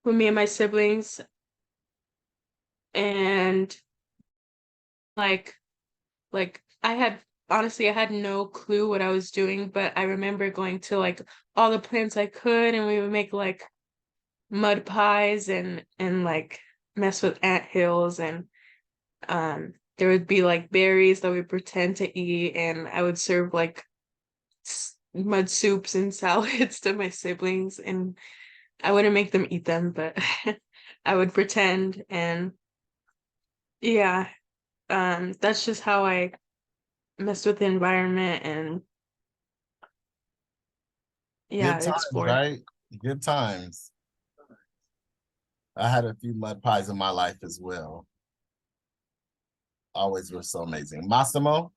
with me and my siblings, and like I had honestly I had no clue what I was doing, but I remember going to like all the plants I could, and we would make like mud pies and like mess with ant hills, and there would be like berries that we pretend to eat, and I would serve like mud soups and salads to my siblings, and I wouldn't make them eat them, but I would pretend. And yeah, that's just how I messed with the environment and yeah, Good times, explore. right? Good times. I had a few mud pies in my life as well. Always were so amazing. Massimo?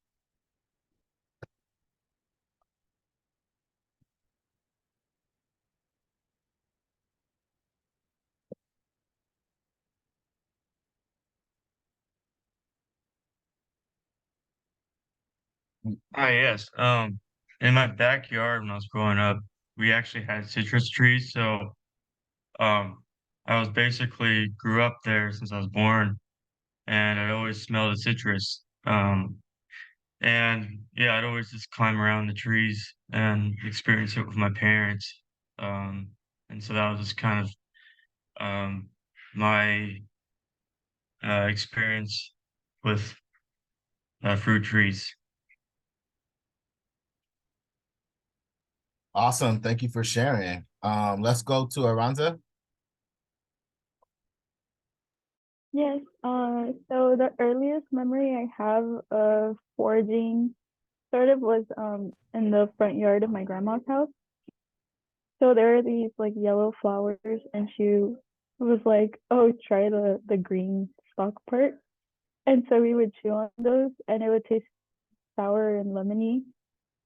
Ah, yes. In my backyard when I was growing up, we actually had citrus trees. So, um, I was basically grew up there since I was born, and I always smelled the citrus. And yeah, I'd always just climb around the trees and experience it with my parents. Um, and so that was just kind of my experience with fruit trees. Awesome. Thank you for sharing. Let's go to Aranza. Yes, so the earliest memory I have of foraging sort of was in the front yard of my grandma's house. So there are these like yellow flowers, and she was like, "Oh, try the green stalk part." And so we would chew on those, and it would taste sour and lemony.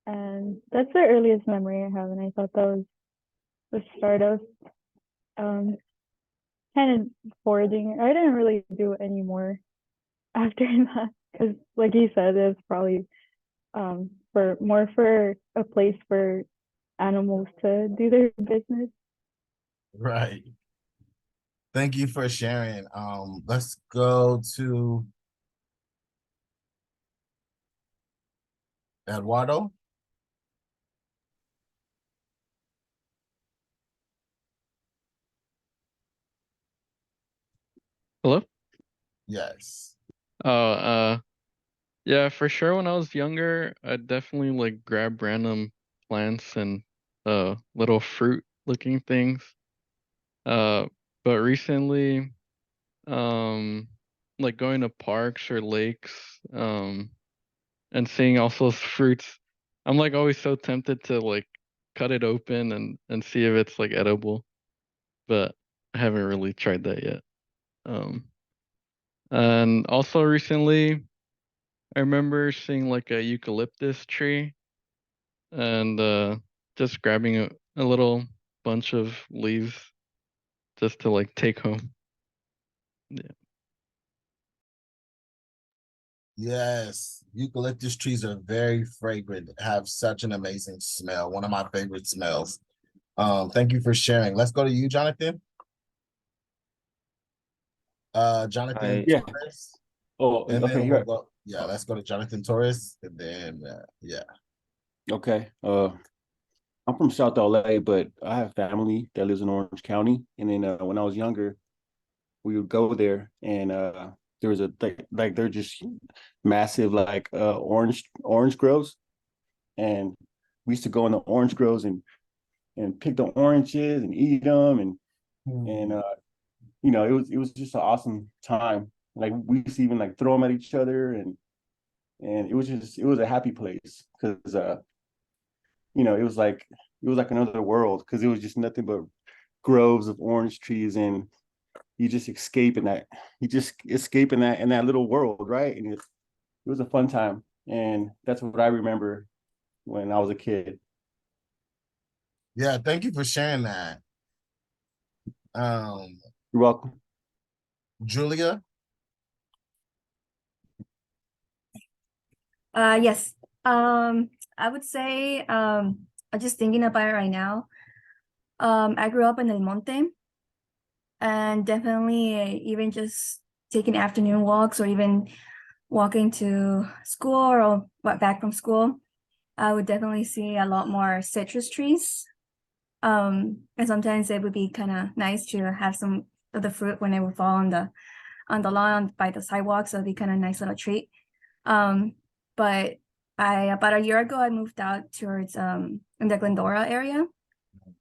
And that's the earliest memory I have, and I thought that was the start of um kind of foraging. I didn't really do it anymore after that because, like you said, it's probably for a place for animals to do their business. Right. Thank you for sharing. Let's go to Eduardo. Hello? Yes. Oh, yeah, for sure. When I was younger, I definitely like grab random plants and little fruit looking things. Uh, but recently, um, like going to parks or lakes, and seeing all those fruits, I'm like always so tempted to like cut it open and see if it's like edible, but I haven't really tried that yet. Um, and also recently, I remember seeing like a eucalyptus tree and just grabbing a little bunch of leaves just to like take home. Yeah. Yes. Eucalyptus trees are very fragrant, have such an amazing smell. One of my favorite smells. Thank you for sharing. Let's go to you, Jonathan. Jonathan Yeah. Torres. Oh, And okay. then we'll Here. go. Yeah, let's go to Jonathan Torres. And then yeah. Okay. I'm from South LA, but I have family that lives in Orange County. And then when I was younger, we would go there, and there was a like they're just massive like orange groves, and we used to go in the orange groves and pick the oranges and eat them, and it was just an awesome time. Like we used to even like throw them at each other, and it was a happy place because it was like another world because it was just nothing but groves of orange trees, and you just escape in that you just escape in that little world, right? And it was a fun time, and that's what I remember when I was a kid. Yeah, thank you for sharing that. Um, You're welcome. Julia. Yes. I would say, I'm just thinking about it right now. I grew up in El Monte, and definitely even just taking afternoon walks or even walking to school or back from school, I would definitely see a lot more citrus trees. And sometimes it would be kind of nice to have some of the fruit when it would fall on the lawn by the sidewalk, so it'd be kind of nice little treat. But about a year ago I moved out towards in the Glendora area,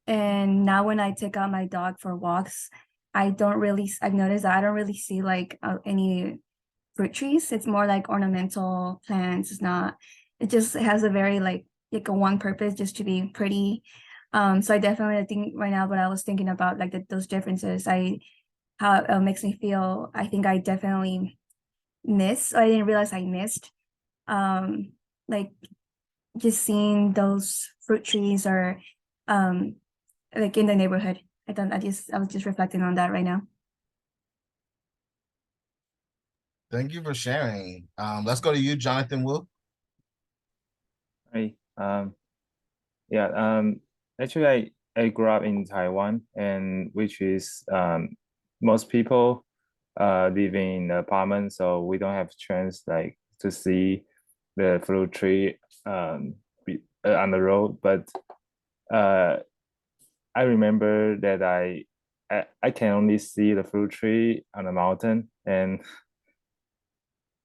and now when I take out my dog for walks, I've noticed that I don't really see like any fruit trees. It's more like ornamental plants. It just has a very like a one purpose, just to be pretty. So I definitely think right now what I was thinking about, like those differences, how it makes me feel. I think I definitely I didn't realize I missed, like just seeing those fruit trees or like in the neighborhood. I was just reflecting on that right now. Thank you for sharing. Let's go to you, Jonathan Wu. Hi. Yeah. Actually, I grew up in Taiwan, and which is most people living in apartment, so we don't have chance like to see the fruit tree on the road. But I remember that I can only see the fruit tree on the mountain, and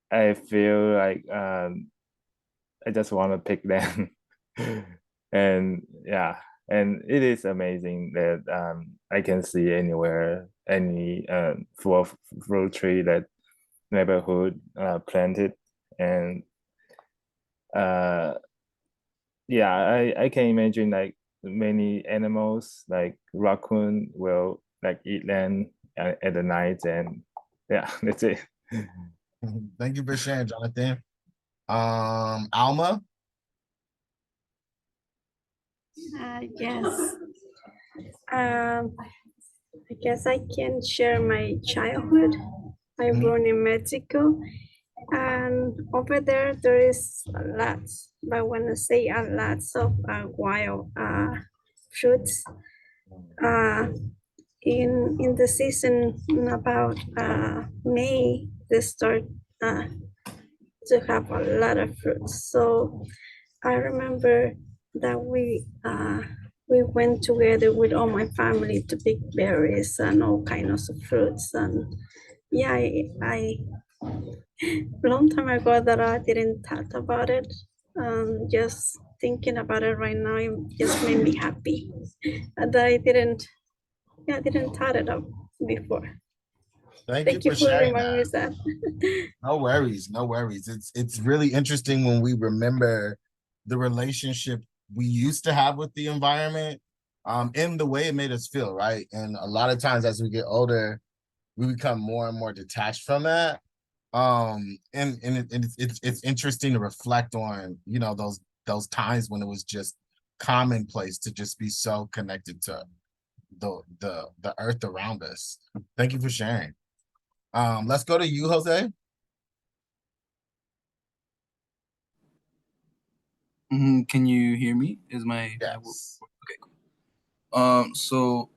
I feel like I just want to pick them. And yeah, and it is amazing that I can see anywhere any full of fruit tree that neighborhood planted. And yeah, I can imagine like many animals like raccoon will like eat them at the night. And yeah, that's it. Thank you for sharing, Jonathan. Alma. Yes. I guess I can share my childhood. I born in Mexico, and over there is a lot. But when I say a lot of wild fruits, uh, in the season in about May, they start to have a lot of fruits. So I remember that we went together with all my family to pick berries and all kinds of fruits. And yeah, I long time ago that I didn't thought about it. Just thinking about it right now, it just made me happy that I didn't thought it up before. Thank you Thank you for for sharing reminding me that. that. No worries, no worries. It's really interesting when we remember the relationship we used to have with the environment, and the way it made us feel, right? And a lot of times as we get older, we become more and more detached from that. It's interesting to reflect on, you know, those times when it was just commonplace to just be so connected to the earth around us. Thank you for sharing. Let's go to you, Jose. Can you hear me? Is my Yes. okay, cool. So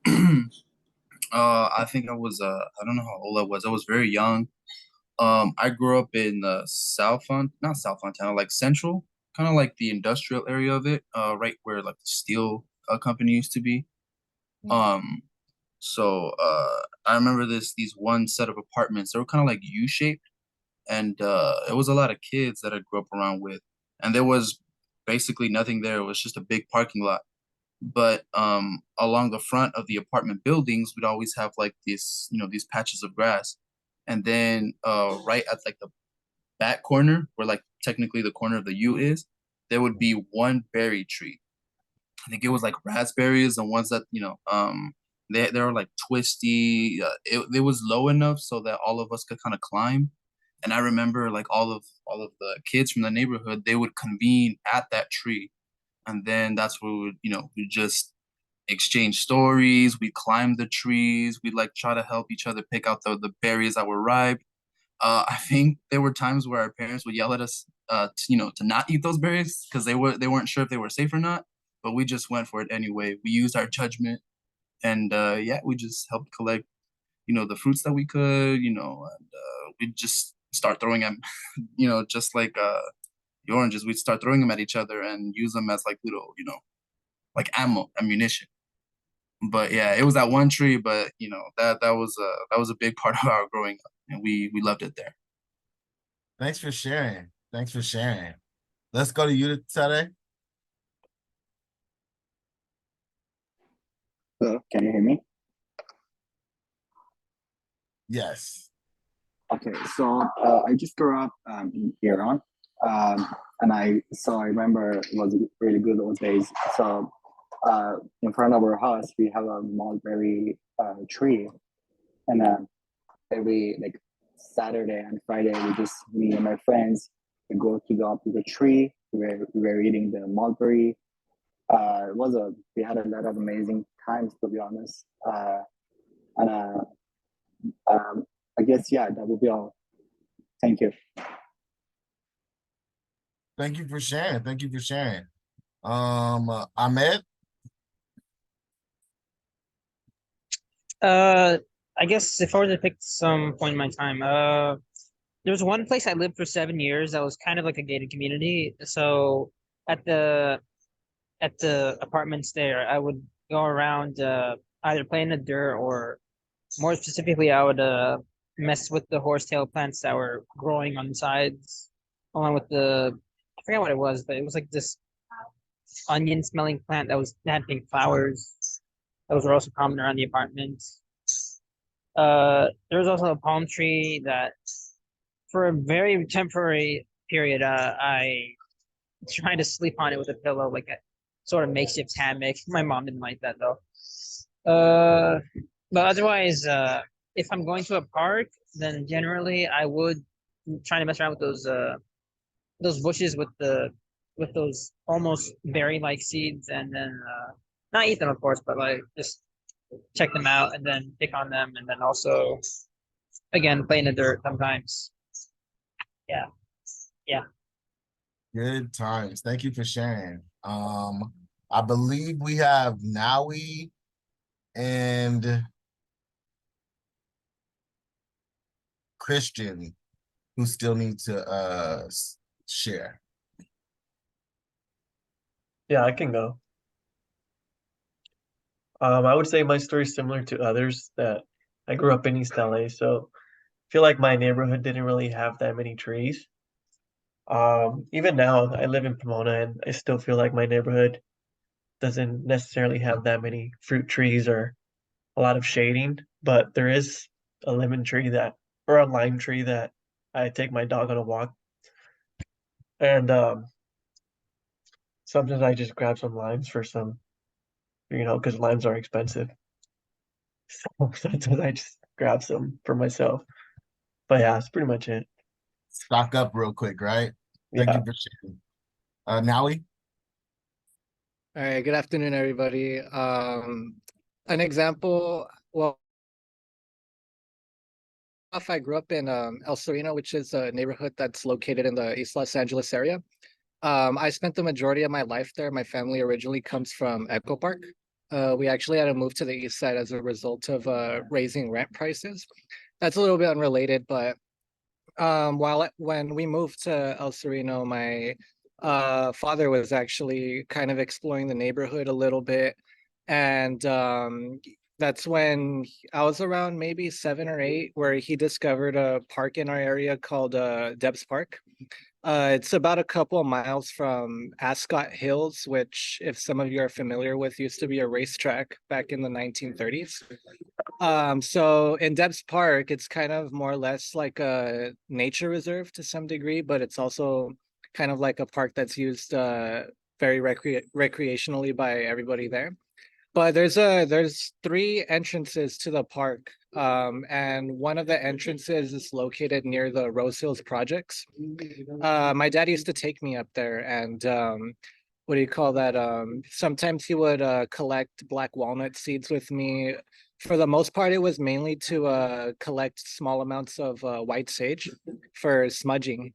I think I don't know how old I was. I was very young. I grew up in not South Fontana, like Central, kind of like the industrial area of it, right where like the steel company used to be. Um, I remember these one set of apartments. They were kind of like U-shaped, and it was a lot of kids that I grew up around with, and there was basically nothing there. It was just a big parking lot. But along the front of the apartment buildings, we'd always have like these patches of grass. And then right at like the back corner, where like technically the corner of the U is, there would be one berry tree. I think it was like raspberries, and ones that they were like twisty. It was low enough so that all of us could kind of climb. And I remember like all of the kids from the neighborhood, they would convene at that tree, and then that's where we just exchange stories. We climb the trees. We like try to help each other pick out the berries that were ripe. I think there were times where our parents would yell at us, to not eat those berries because they weren't sure if they were safe or not. But we just went for it anyway. We used our judgment, and yeah, we just helped collect the fruits that we could, and we'd just start throwing them, just like the oranges. We'd start throwing them at each other and use them as like little, like ammunition. But yeah, it was that one tree, but that was a big part of our growing up, and we loved it there. Thanks for sharing. Thanks for sharing. Let's go to you, Tere. Hello, can you hear me? Yes. Okay, so I just grew up in Iran, and I remember it was really good those days. So in front of our house, we have a mulberry tree, and every like Saturday and Friday, me and my friends, we go to up to the tree. We were eating the mulberry. We had a lot of amazing times, to be honest. And I guess, yeah, that would be all. Thank you. Thank you for sharing. Thank you for sharing. Ahmed? I guess if I were to pick some point in my time, there was one place I lived for 7 years that was kind of like a gated community. So at the apartments there, I would go around either play in the dirt, or more specifically, I would mess with the horsetail plants that were growing on the sides, along with I forget what it was, but it was like this onion smelling plant that had pink flowers. Those were also common around the apartments. There was also a palm tree that, for a very temporary period, I tried to sleep on it with a pillow, like a sort of makeshift hammock. My mom didn't like that though. But otherwise, if I'm going to a park, then generally I would try to mess around with those bushes with those almost berry-like seeds, and then not eat them, of course, but like just check them out and then pick on them, and then also again play in the dirt sometimes. Yeah, yeah. Good times. Thank you for sharing. I believe we have Nawi and Christian who still need to share. Yeah, I can go. I would say my story is similar to others, that I grew up in East LA, so I feel like my neighborhood didn't really have that many trees. Even now, I live in Pomona, and I still feel like my neighborhood doesn't necessarily have that many fruit trees or a lot of shading, but there is a lemon tree or a lime tree that I take my dog on a walk. And sometimes I just grab some limes for because limes are expensive. So sometimes I just grab some for myself. But yeah, that's pretty much it. Stock up real quick, right? Thank Yeah. you for sharing. Nawi? All right, good afternoon, everybody. An example, well, I grew up in El Sereno, which is a neighborhood that's located in the East Los Angeles area. I spent the majority of my life there. My family originally comes from Echo Park. We actually had to move to the east side as a result of raising rent prices. That's a little bit unrelated, but when we moved to El Sereno, my father was actually kind of exploring the neighborhood a little bit, and that's when I was around maybe 7 or 8, where he discovered a park in our area called Debs Park. It's about a couple of miles from Ascot Hills, which, if some of you are familiar with, used to be a racetrack back in the 1930s. So in Debs Park, it's kind of more or less like a nature reserve to some degree, but it's also kind of like a park that's used very recreationally by everybody there. But there's 3 entrances to the park, and one of the entrances is located near the Rose Hills projects. My dad used to take me up there, and what do you call that? Sometimes he would collect black walnut seeds with me. For the most part, it was mainly to collect small amounts of white sage for smudging.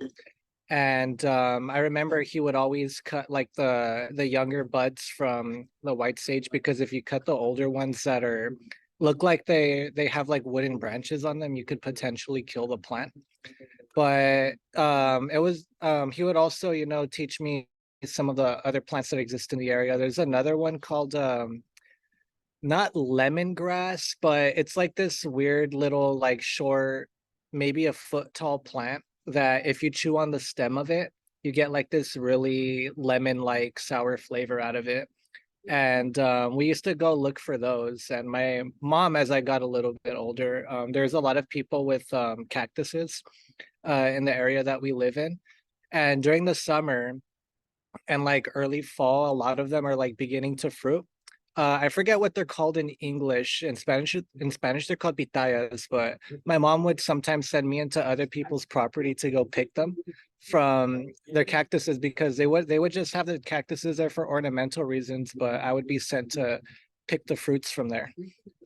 And I remember he would always cut like the younger buds from the white sage, because if you cut the older ones that are look like they have like wooden branches on them, you could potentially kill the plant. But it was he would also, you know, teach me some of the other plants that exist in the area. There's another one called not lemongrass, but it's like this weird little like short, maybe a foot tall plant that if you chew on the stem of it, you get like this really lemon like sour flavor out of it. And we used to go look for those. And my mom, as I got a little bit older, there's a lot of people with cactuses in the area that we live in. And during the summer and like early fall, a lot of them are like beginning to fruit. I forget what they're called in English. In Spanish, they're called pitayas. But my mom would sometimes send me into other people's property to go pick them from their cactuses because they would just have the cactuses there for ornamental reasons. But I would be sent to pick the fruits from there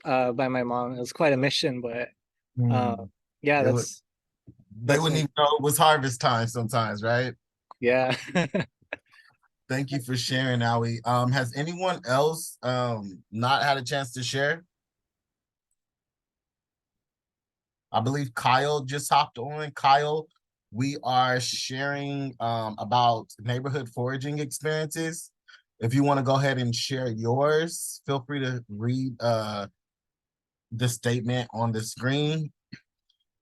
by my mom. It was quite a mission, but yeah, that's they wouldn't even know it was harvest time sometimes, right? Yeah. Thank you for sharing, Aoi. Has anyone else not had a chance to share? I believe Kyle just hopped on. Kyle, we are sharing about neighborhood foraging experiences. If you want to go ahead and share yours, feel free to read the statement on the screen.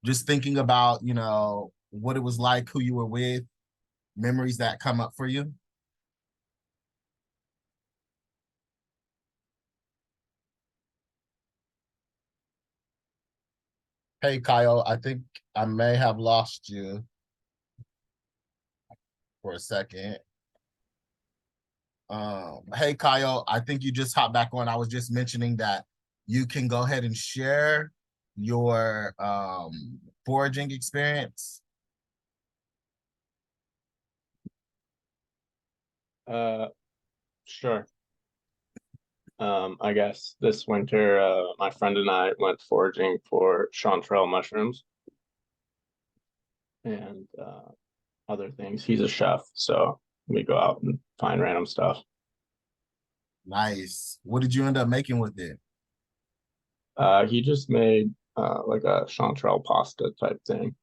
Just thinking about, you know, what it was like, who you were with, memories that come up for you. Hey, Kyle, I think I may have lost you for a second. Hey, Kyle, I think you just hopped back on. I was just mentioning that you can go ahead and share your foraging experience. Sure. I guess this winter, my friend and I went foraging for chanterelle mushrooms and other things. He's a chef, so we go out and find random stuff. Nice. What did you end up making with it? He just made like a chanterelle pasta type thing.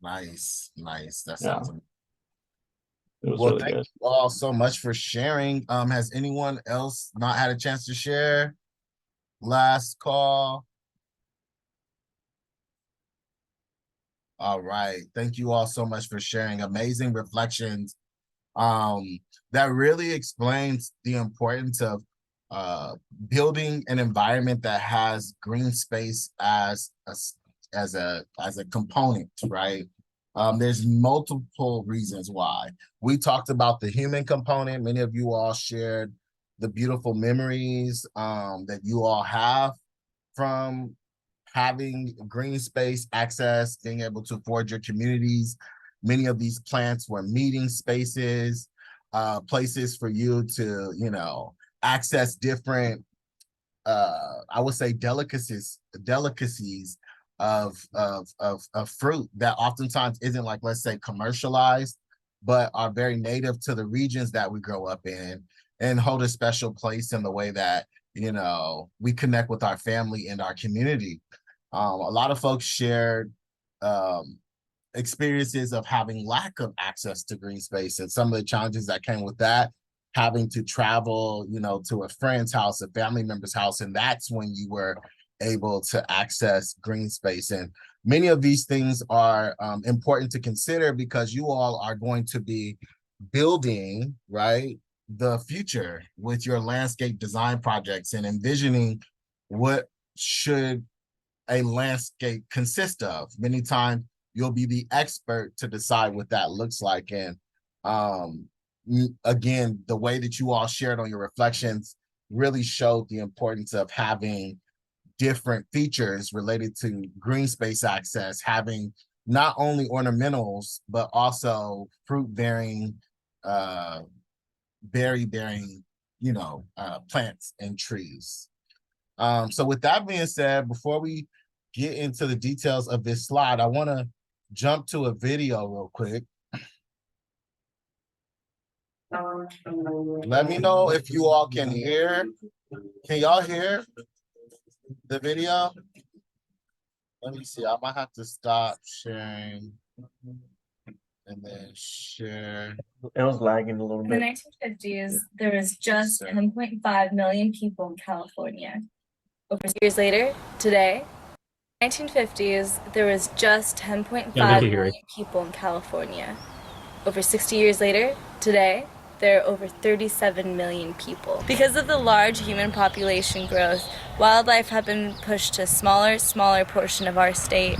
Nice, nice. That Yeah. sounds amazing. It was Well, really thank good. you all so much for sharing. Has anyone else not had a chance to share? Last call. All right. Thank you all so much for sharing amazing reflections. That really explains the importance of building an environment that has green space as a component, right? There's multiple reasons why. We talked about the human component. Many of you all shared the beautiful memories that you all have from having green space access, being able to forge your communities. Many of these plants were meeting spaces, places for you to, you know, access different, I would say delicacies of fruit that oftentimes isn't like, let's say, commercialized, but are very native to the regions that we grow up in and hold a special place in the way that, you know, we connect with our family and our community. A lot of folks shared experiences of having lack of access to green space and some of the challenges that came with that, having to travel, you know, to a friend's house, a family member's house, and that's when you were able to access green space. And many of these things are important to consider because you all are going to be building, right, the future with your landscape design projects and envisioning what should a landscape consist of. Many times you'll be the expert to decide what that looks like. And again, the way that you all shared on your reflections really showed the importance of having different features related to green space access, having not only ornamentals, but also fruit-bearing, berry-bearing, you know, plants and trees. So with that being said, before we get into the details of this slide, I want to jump to a video real quick. Let me know if you all can hear. Can y'all hear? the video? Let me see. I might have to stop sharing and then share. It was lagging a little In the bit. 1950s, there was just 10.5 million people in California. Over years later, today, 1950s, there was just 10.5 million people in California. Over 60 years later, today, there are over 37 million people. Because of the large human population growth, wildlife have been pushed to a smaller portion of our state.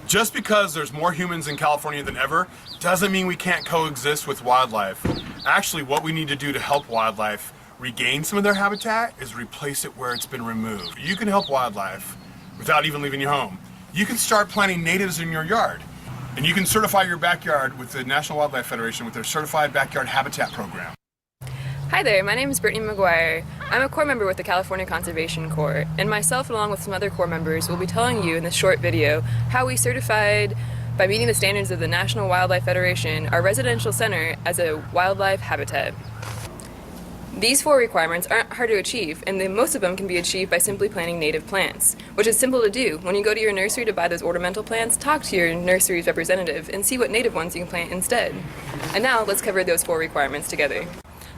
Just because there's more humans in California than ever doesn't mean we can't coexist with wildlife. Actually, what we need to do to help wildlife regain some of their habitat is replace it where it's been removed. You can help wildlife without even leaving your home. You can start planting natives in your yard, and you can certify your backyard with the National Wildlife Federation with their Certified Backyard Habitat Program. Hi there, my name is Brittany McGuire. I'm a Corps member with the California Conservation Corps, and myself along with some other Corps members will be telling you in this short video how we certified, by meeting the standards of the National Wildlife Federation, our residential center as a wildlife habitat. These 4 requirements aren't hard to achieve, and most of them can be achieved by simply planting native plants, which is simple to do. When you go to your nursery to buy those ornamental plants, talk to your nursery's representative and see what native ones you can plant instead. And now let's cover those 4 requirements together.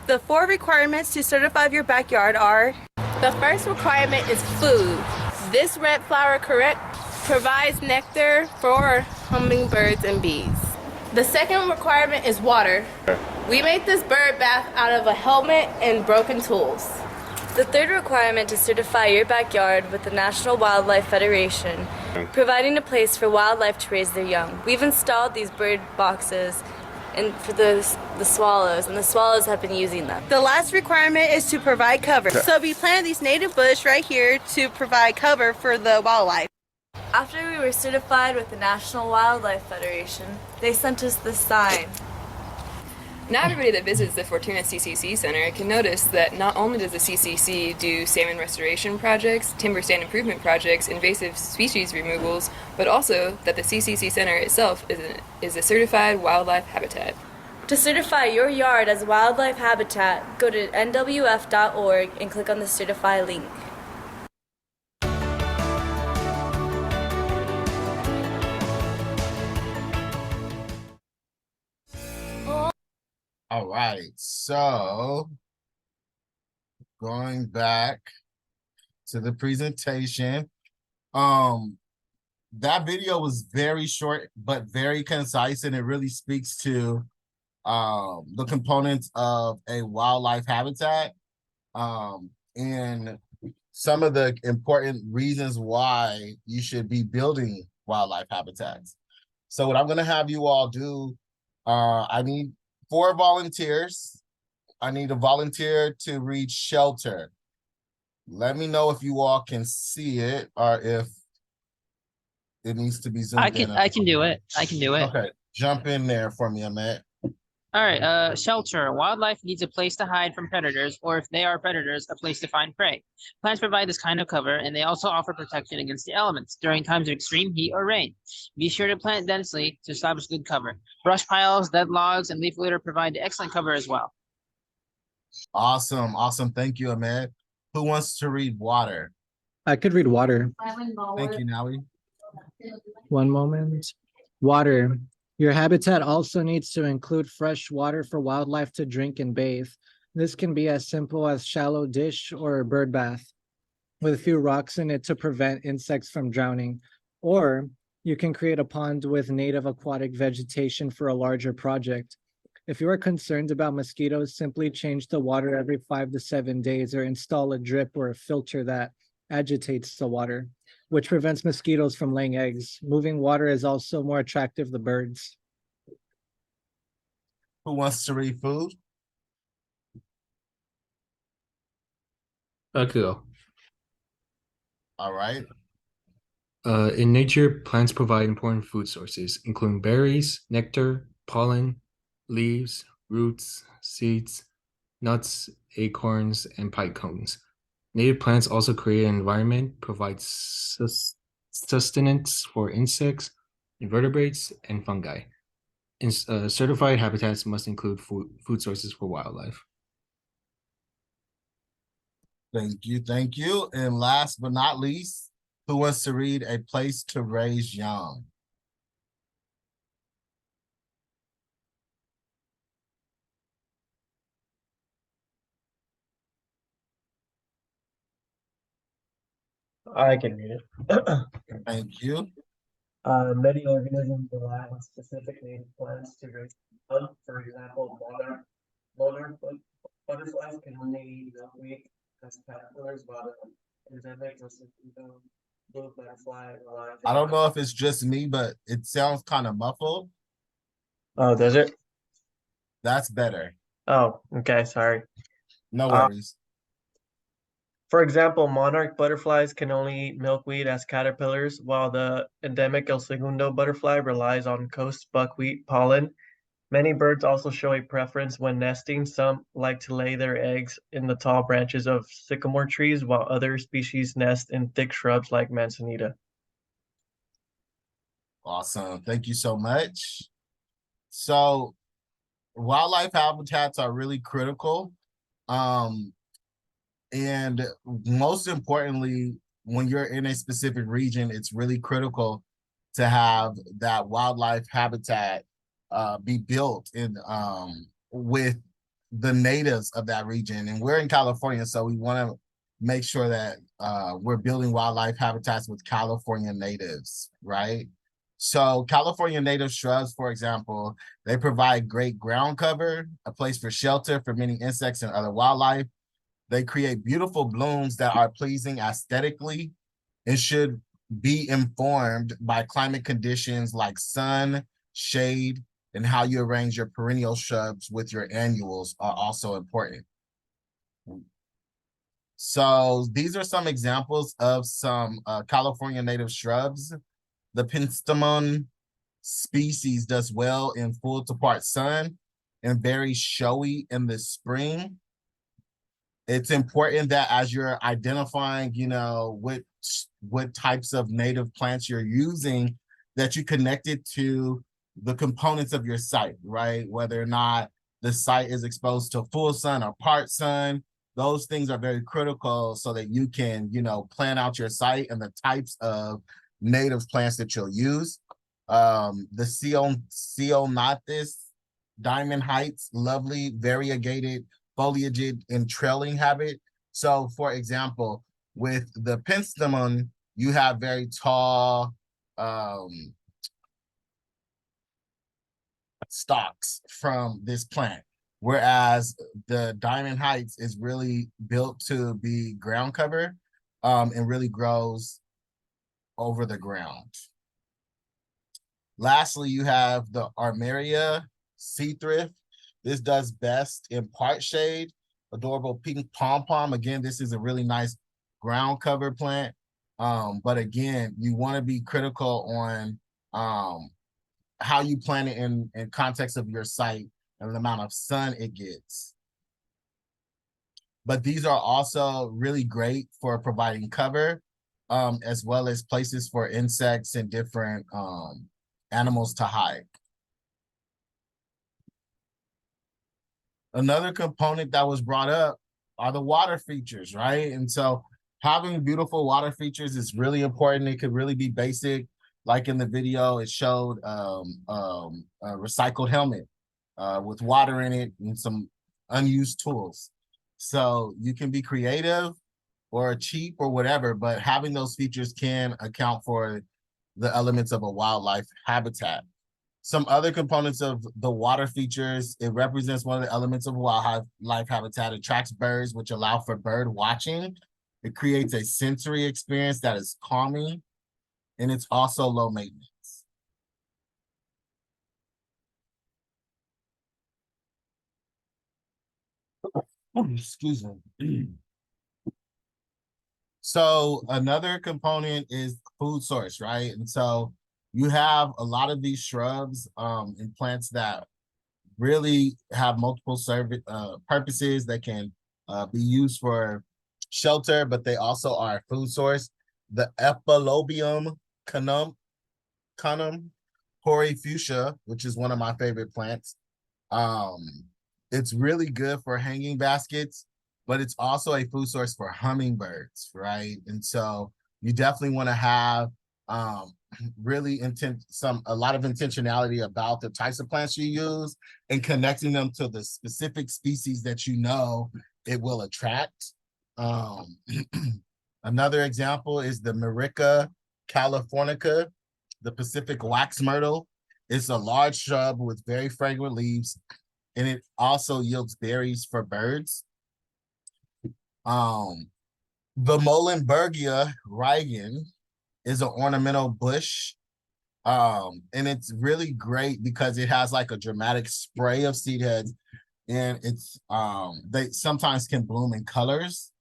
The 4 requirements to certify your backyard are: the first requirement is food. This red flower provides nectar for hummingbirds and bees. The second requirement is water. We made this bird bath out of a helmet and broken tools. The third requirement to certify your backyard with the National Wildlife Federation, providing a place for wildlife to raise their young. We've installed these bird boxes and for the swallows, and the swallows have been using them. The last requirement is to provide cover. So we planted these native bush right here to provide cover for the wildlife. After we were certified with the National Wildlife Federation, they sent us this sign. Now everybody that visits the Fortuna CCC Center can notice that not only does the CCC do salmon restoration projects, timber stand improvement projects, invasive species removals, but also that the CCC Center itself is a certified wildlife habitat. To certify your yard as wildlife habitat, go to nwf.org and click on the Certify link. All right, so going back to the presentation, that video was very short but very concise, and it really speaks to the components of a wildlife habitat and some of the important reasons why you should be building wildlife habitats. So what I'm going to have you all do, I need 4 volunteers. I need a volunteer to read shelter. Let me know if you all can see it or if it needs to be zoomed in. I can do it. I can do it. Okay, jump in there for me, Ahmed. All right, shelter. Wildlife needs a place to hide from predators, or if they are predators, a place to find prey. Plants provide this kind of cover, and they also offer protection against the elements during times of extreme heat or rain. Be sure to plant densely to establish good cover. Brush piles, dead logs, and leaf litter provide excellent cover as well. Awesome, awesome. Thank you, Ahmed. Who wants to read water? I could read water. Thank you, Nawi. One moment. Water. Your habitat also needs to include fresh water for wildlife to drink and bathe. This can be as simple as shallow dish or a bird bath with a few rocks in it to prevent insects from drowning. Or you can create a pond with native aquatic vegetation for a larger project. If you are concerned about mosquitoes, simply change the water every 5 to 7 days or install a drip or a filter that agitates the water, which prevents mosquitoes from laying eggs. Moving water is also more attractive to birds. Who wants to read food? I could go. All right. In nature, plants provide important food sources, including berries, nectar, pollen, leaves, roots, seeds, nuts, acorns, and pine cones. Native plants also create an environment, provide sustenance for insects, invertebrates, and fungi. Certified habitats must include food sources for wildlife. Thank you, thank you. And last but not least, who wants to read A Place to Raise Young? I can read it. Thank you. Many organisms rely on specific native plants to raise food. For example, butterflies can only eat milkweed as caterpillars, while the endemic blue butterfly relies I on. don't know if it's just me, but it sounds kind of muffled. Oh, does it? That's better. Oh, okay, sorry. No worries. For example, monarch butterflies can only eat milkweed as caterpillars, while the endemic El Segundo butterfly relies on coast buckwheat pollen. Many birds also show a preference when nesting. Some like to lay their eggs in the tall branches of sycamore trees, while other species nest in thick shrubs like manzanita. Awesome. Thank you so much. So wildlife habitats are really critical. And most importantly, when you're in a specific region, it's really critical to have that wildlife habitat be built in with the natives of that region. And we're in California, so we want to make sure that we're building wildlife habitats with California natives, right? So California native shrubs, for example, they provide great ground cover, a place for shelter for many insects and other wildlife. They create beautiful blooms that are pleasing aesthetically and should be informed by climate conditions like sun, shade, and how you arrange your perennial shrubs with your annuals are also important. So these are some examples of some California native shrubs. The penstemon species does well in full to part sun and very showy in the spring. It's important that as you're identifying, what types of native plants you're using, that you connect it to the components of your site, right? Whether or not the site is exposed to full sun or part sun, those things are very critical so that you can, plan out your site and the types of native plants that you'll use. The Ceonothus diamond heights, lovely variegated foliage and trailing habit. So for example, with the penstemon, you have very tall stalks from this plant, whereas the diamond heights is really built to be ground cover and really grows over the ground. Lastly, you have the Armeria sea thrift. This does best in part shade. Adorable pink pom-pom. Again, this is a really nice ground cover plant. But again, you want to be critical on how you plant it in context of your site and the amount of sun it gets. But these are also really great for providing cover, as well as places for insects and different animals to hide. Another component that was brought up are the water features, right? And so having beautiful water features is really important. It could really be basic. Like in the video, it showed a recycled helmet with water in it and some unused tools. So you can be creative or cheap or whatever, but having those features can account for the elements of a wildlife habitat. Some other components of the water features, it represents one of the elements of wildlife habitat. It attracts birds, which allow for bird watching. It creates a sensory experience that is calming, and it's also low maintenance. Excuse me. So another component is food source, right? And so you have a lot of these shrubs and plants that really have multiple purposes that can be used for shelter, but they also are a food source. The Epilobium canum, Hori fuchsia, which is one of my favorite plants. It's really good for hanging baskets. but it's also a food source for hummingbirds, right? And so you definitely want to have really a lot of intentionality about the types of plants you use and connecting them to the specific species that you know it will attract. Another example is the Myrica californica, the Pacific wax myrtle. It's a large shrub with very fragrant leaves, and it also yields berries for birds. The Molenbergia Reigen is an ornamental bush. And it's really great because it has like a dramatic spray of seed heads, and it's they sometimes can bloom in colors.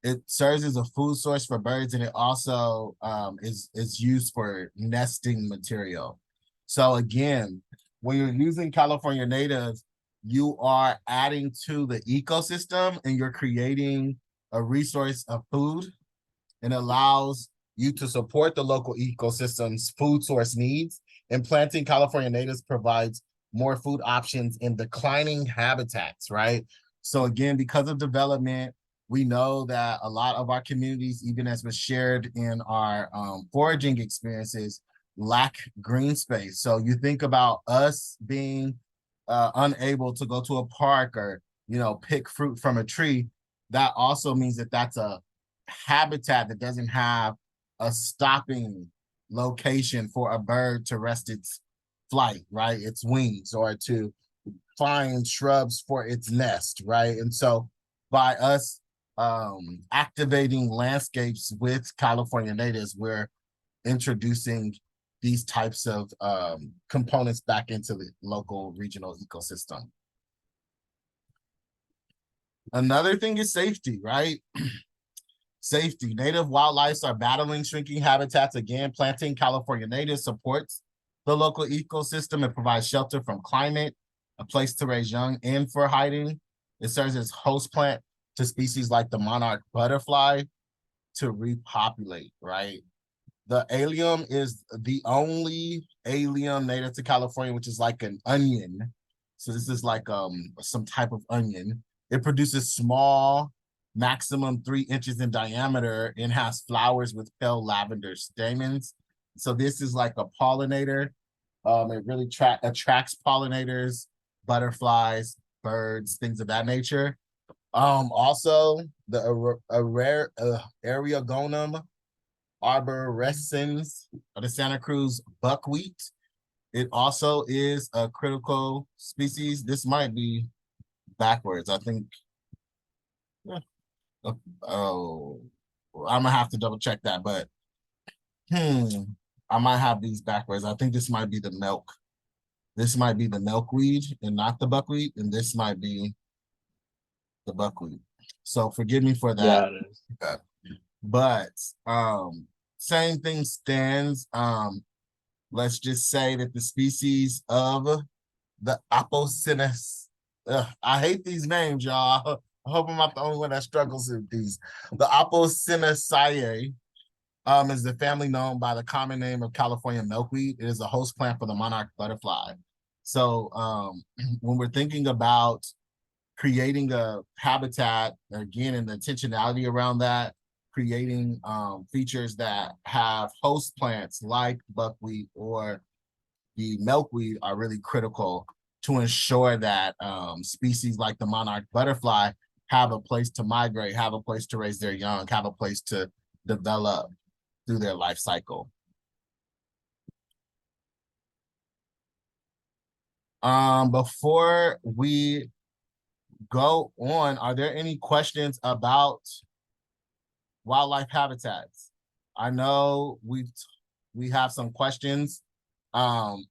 It serves as a food source for birds, and it also is used for nesting material. So again, when you're using California natives, you are adding to the ecosystem and you're creating a resource of food, and allows you to support the local ecosystem's food source needs. And planting California natives provides more food options in declining habitats, right? So again, because of development, we know that a lot of our communities, even as was shared in our foraging experiences, lack green space. So you think about us being unable to go to a park or, pick fruit from a tree. That also means that that's a habitat that doesn't have a stopping location for a bird to rest its flight, right? Its wings, or to find shrubs for its nest, right? And so by us activating landscapes with California natives, we're introducing these types of components back into the local regional ecosystem. Another thing is safety, right? Safety. Native wildlife are battling shrinking habitats. Again, planting California natives supports the local ecosystem and provides shelter from climate, a place to raise young, and for hiding. It serves as host plant to species like the monarch butterfly to repopulate, right? The allium is the only allium native to California, which is like an onion. So this is like some type of onion. It produces small, maximum 3 inches in diameter, and has flowers with pale lavender stamens. So this is like a pollinator. It really attracts pollinators, butterflies, birds, things of that nature. Also, the Eriogonum arborescens of the Santa Cruz buckwheat. It also is a critical species. This might be backwards, I think. Oh, I'm gonna have to double check that, but I might have these backwards. I think this might be the milk. This might be the milkweed and not the buckwheat, and this might be the buckwheat. So forgive me for that. Yeah, it is. Okay. But same thing stands. Let's just say that the species of the Apocinus, I hate these names, y'all. I hope I'm not the only one that struggles with these. The Apocinuscae is the family known by the common name of California milkweed. It is a host plant for the monarch butterfly. So when we're thinking about creating a habitat, again, and the intentionality around that, creating features that have host plants like buckwheat or the milkweed are really critical to ensure that species like the monarch butterfly have a place to migrate, have a place to raise their young, have a place to develop through their life cycle. Before we go on, are there any questions about wildlife habitats? I know we have some questions in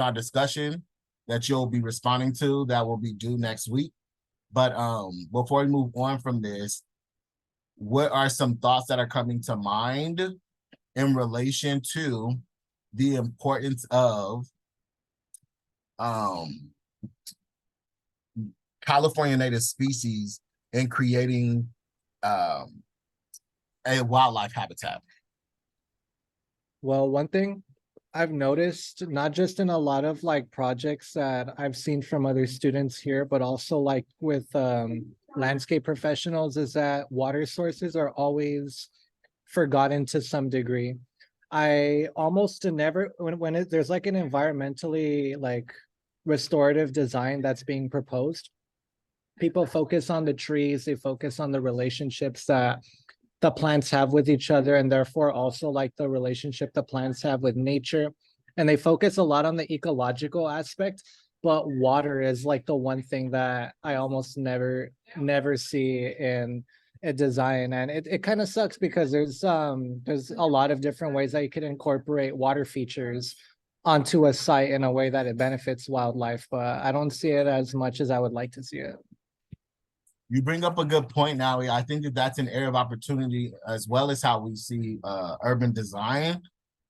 our discussion that you'll be responding to that will be due next week. But before we move on from this, what are some thoughts that are coming to mind in relation to the importance of California native species in creating a wildlife habitat? Well, one thing I've noticed not just in a lot of like projects that I've seen from other students here, but also like with landscape professionals, is that water sources are always forgotten to some degree. I almost never there's like an environmentally like restorative design that's being proposed, people focus on the trees, they focus on the relationships that the plants have with each other, and therefore also like the relationship the plants have with nature. And they focus a lot on the ecological aspect, but water is like the one thing that I almost never see in a design. And it kind of sucks because there's a lot of different ways that you could incorporate water features onto a site in a way that it benefits wildlife, but I don't see it as much as I would like to see it. You bring up a good point, now. I think that that's an area of opportunity as well as how we see urban design.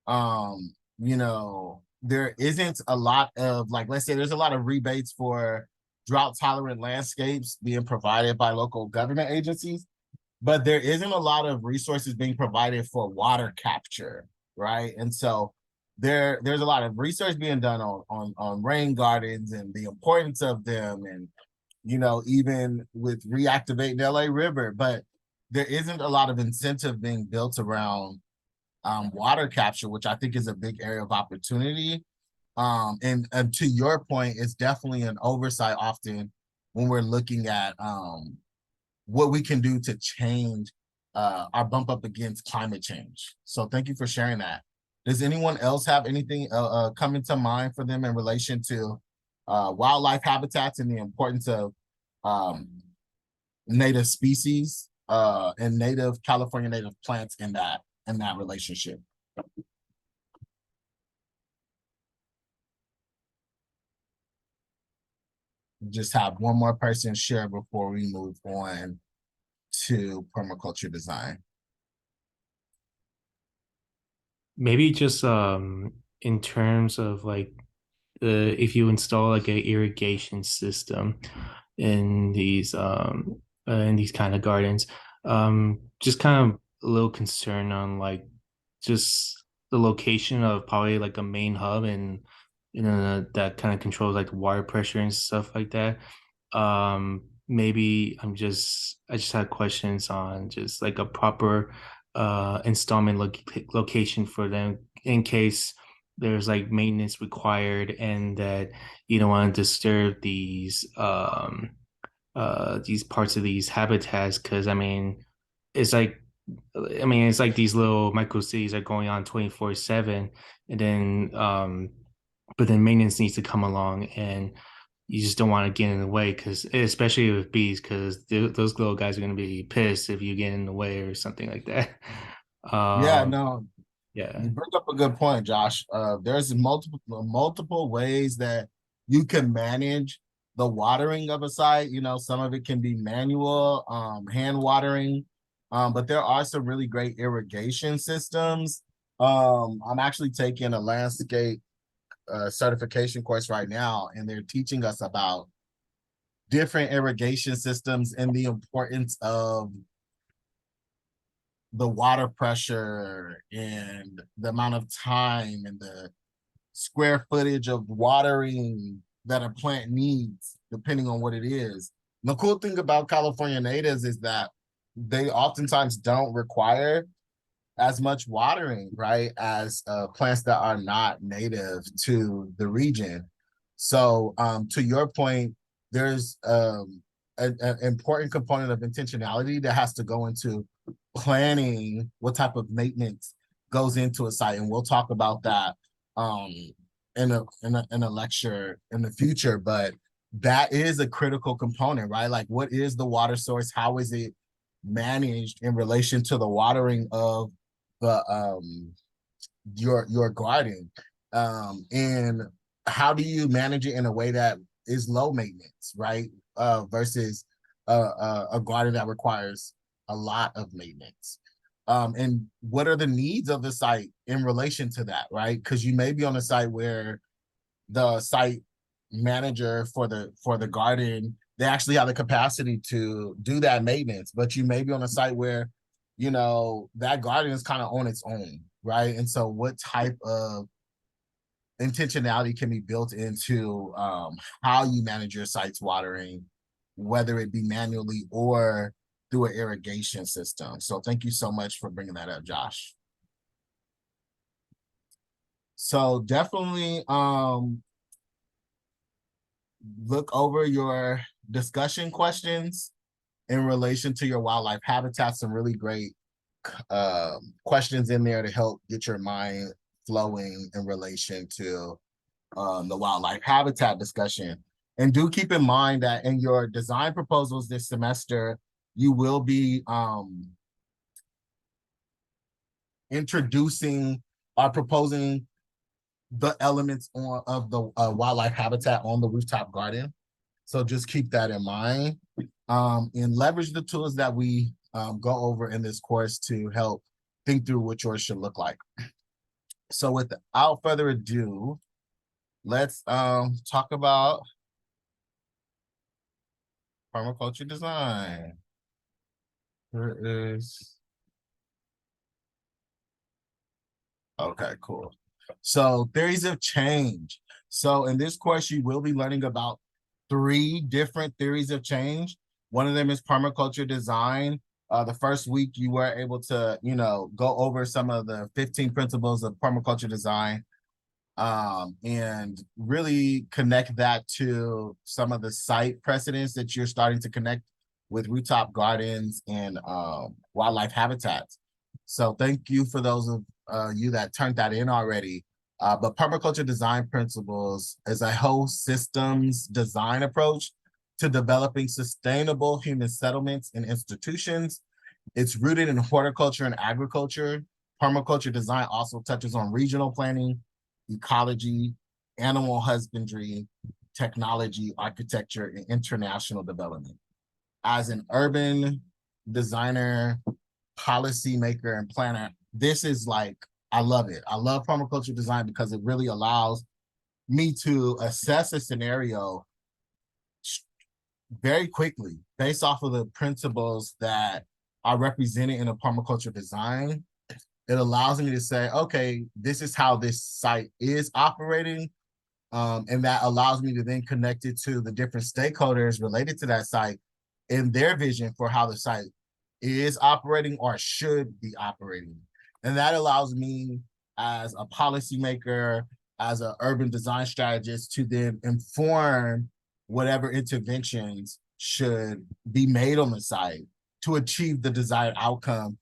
You know, there isn't a lot of, like, let's say there's a lot of rebates for drought tolerant landscapes being provided by local government agencies, but there isn't a lot of resources being provided for water capture, right? And so there's a lot of research being done on rain gardens and the importance of them, and you know, even with reactivating the LA River, but there isn't a lot of incentive being built around water capture, which I think is a big area of opportunity. And to your point, it's definitely an oversight often when we're looking at what we can do to change our bump up against climate change. So thank you for sharing that. Does anyone else have anything coming to mind for them in relation to wildlife habitats and the importance of native species and California native plants in that relationship? Just have one more person share before we move on to permaculture design. Maybe just in terms of like if you install like an irrigation system in these kind of gardens, just kind of a little concern on like just the location of probably like a main hub, and you know that kind of controls like water pressure and stuff like that. Maybe I just had questions on just like a proper installment location for them in case there's like maintenance required, and that you don't want to disturb these parts of these habitats, because it's like it's like these little micro cities are going on 24/7, and then but then maintenance needs to come along, and you just don't want to get in the way, because especially with bees, because those little guys are going to be pissed if you get in the way or something like that. Yeah, no, yeah, you bring up a good point, Josh. There's multiple ways that you can manage the watering of a site. You know, some of it can be manual, hand watering, but there are some really great irrigation systems. I'm actually taking a landscape certification course right now, and they're teaching us about different irrigation systems and the importance of the water pressure and the amount of time and the square footage of watering that a plant needs, depending on what it is. And the cool thing about California natives is that they oftentimes don't require as much watering, right, as plants that are not native to the region. So to your point, there's an important component of intentionality that has to go into planning what type of maintenance goes into a site, and we'll talk about that in a lecture in the future. But that is a critical component, right? Like, what is the water source? How is it managed in relation to the watering of the your garden, and how do you manage it in a way that is low maintenance, right, versus a garden that requires a lot of maintenance, and what are the needs of the site in relation to that, right? Because you may be on a site where the site manager for the garden, they actually have the capacity to do that maintenance, but you may be on a site where, you know, that garden is kind of on its own, right? And so what type of intentionality can be built into how you manage your site's watering, whether it be manually or through an irrigation system. So thank you so much for bringing that up, Josh. So definitely look over your discussion questions in relation to your wildlife habitat. Some really great questions in there to help get your mind flowing in relation to the wildlife habitat discussion. And do keep in mind that in your design proposals this semester, you will be introducing or proposing the elements of the wildlife habitat on the rooftop garden. So just keep that in mind and leverage the tools that we go over in this course to help think through what yours should look like. So without further ado, let's talk about permaculture design. Here is, okay, cool. So theories of change. So in this course, you will be learning about 3 different theories of change. One of them is permaculture design. The first week you were able to, go over some of the 15 principles of permaculture design and really connect that to some of the site precedents that you're starting to connect with rooftop gardens and wildlife habitats. So thank you for those of you that turned that in already. But permaculture design principles is a whole systems design approach to developing sustainable human settlements and institutions. It's rooted in horticulture and agriculture. Permaculture design also touches on regional planning, ecology, animal husbandry, technology, architecture, and international development. As an urban designer, policymaker, and planner, this is like, I love it. I love permaculture design because it really allows me to assess a scenario very quickly based off of the principles that are represented in a permaculture design. It allows me to say, okay, this is how this site is operating. And that allows me to then connect it to the different stakeholders related to that site and their vision for how the site is operating or should be operating. And that allows me as a policymaker, as an urban design strategist to then inform whatever interventions should be made on the site to achieve the desired outcome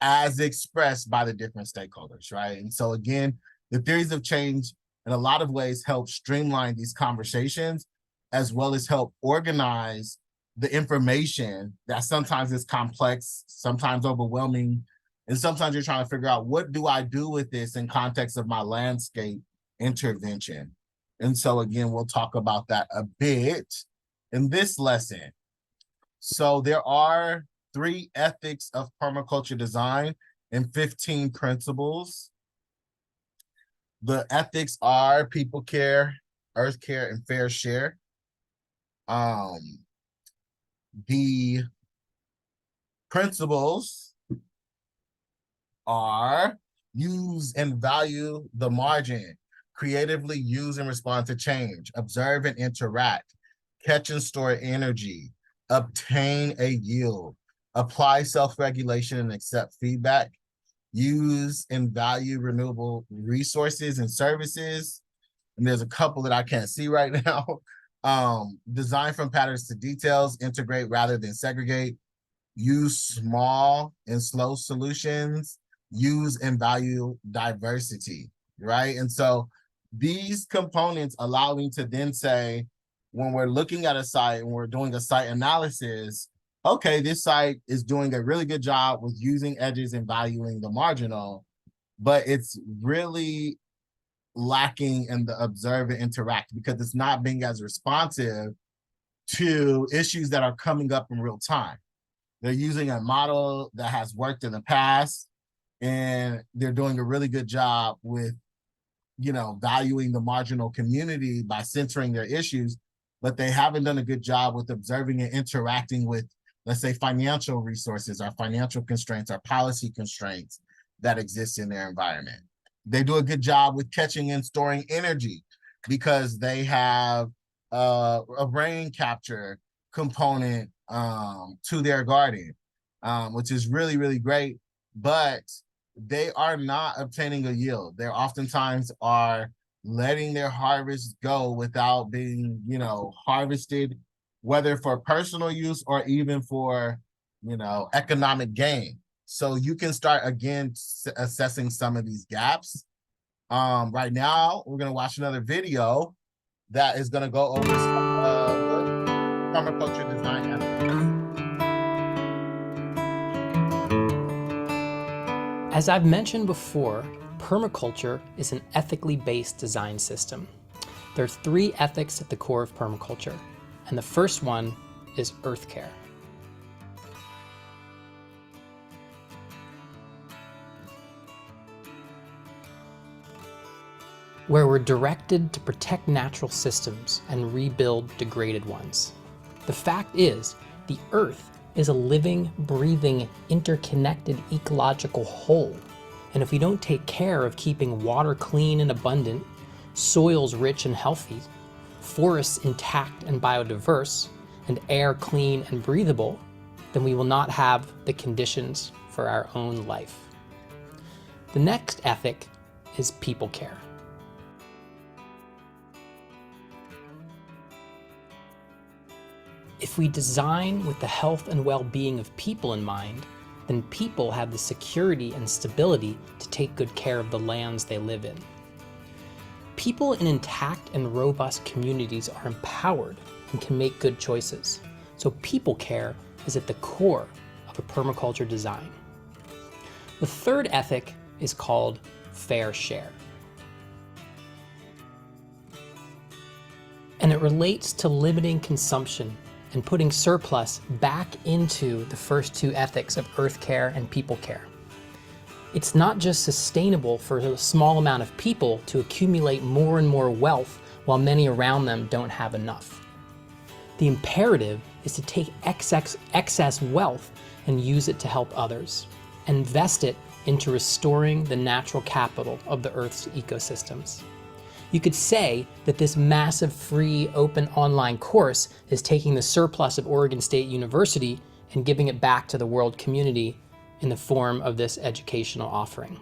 as expressed by the different stakeholders, right? And so again, the theories of change in a lot of ways help streamline these conversations, as well as help organize the information that sometimes is complex, sometimes overwhelming, and sometimes you're trying to figure out, what do I do with this in context of my landscape intervention? And so again, we'll talk about that a bit in this lesson. So there are 3 ethics of permaculture design and 15 principles. The ethics are people care, earth care, and fair share. The principles are use and value the margin, creatively use and respond to change, observe and interact, catch and store energy, obtain a yield, apply self-regulation and accept feedback, use and value renewable resources and services. And there's a couple that I can't see right now. Design from patterns to details, integrate rather than segregate, use small and slow solutions, use and value diversity, right? And so these components allow me to then say, when we're looking at a site and we're doing a site analysis, okay, this site is doing a really good job with using edges and valuing the marginal, but it's really lacking in the observe and interact because it's not being as responsive to issues that are coming up in real time. They're using a model that has worked in the past, and they're doing a really good job with, valuing the marginal community by centering their issues, but they haven't done a good job with observing and interacting with, let's say, financial resources or financial constraints or policy constraints that exist in their environment. They do a good job with catching and storing energy because they have a rain capture component to their garden, which is really, really great. But they are not obtaining a yield. They oftentimes are letting their harvest go without being, harvested, whether for personal use or even for, economic gain. So you can start again assessing some of these gaps. Right now, we're gonna watch another video that is gonna go over permaculture design ethics. As I've mentioned before, permaculture is an ethically based design system. There are 3 ethics at the core of permaculture, and the first one is earth care. Where we're directed to protect natural systems and rebuild degraded ones. The fact is, the earth is a living, breathing, interconnected ecological whole. And if we don't take care of keeping water clean and abundant, soils rich and healthy, forests intact and biodiverse, and air clean and breathable, then we will not have the conditions for our own life. The next ethic is people care. If we design with the health and well-being of people in mind, then people have the security and stability to take good care of the lands they live in. People in intact and robust communities are empowered and can make good choices. So people care is at the core of a permaculture design. The third ethic is called fair share. And it relates to limiting consumption and putting surplus back into the first 2 ethics of earth care and people care. It's not just sustainable for a small amount of people to accumulate more and more wealth while many around them don't have enough. The imperative is to take excess wealth and use it to help others, and invest it into restoring the natural capital of the Earth's ecosystems. You could say that this massive free open online course is taking the surplus of Oregon State University and giving it back to the world community in the form of this educational offering.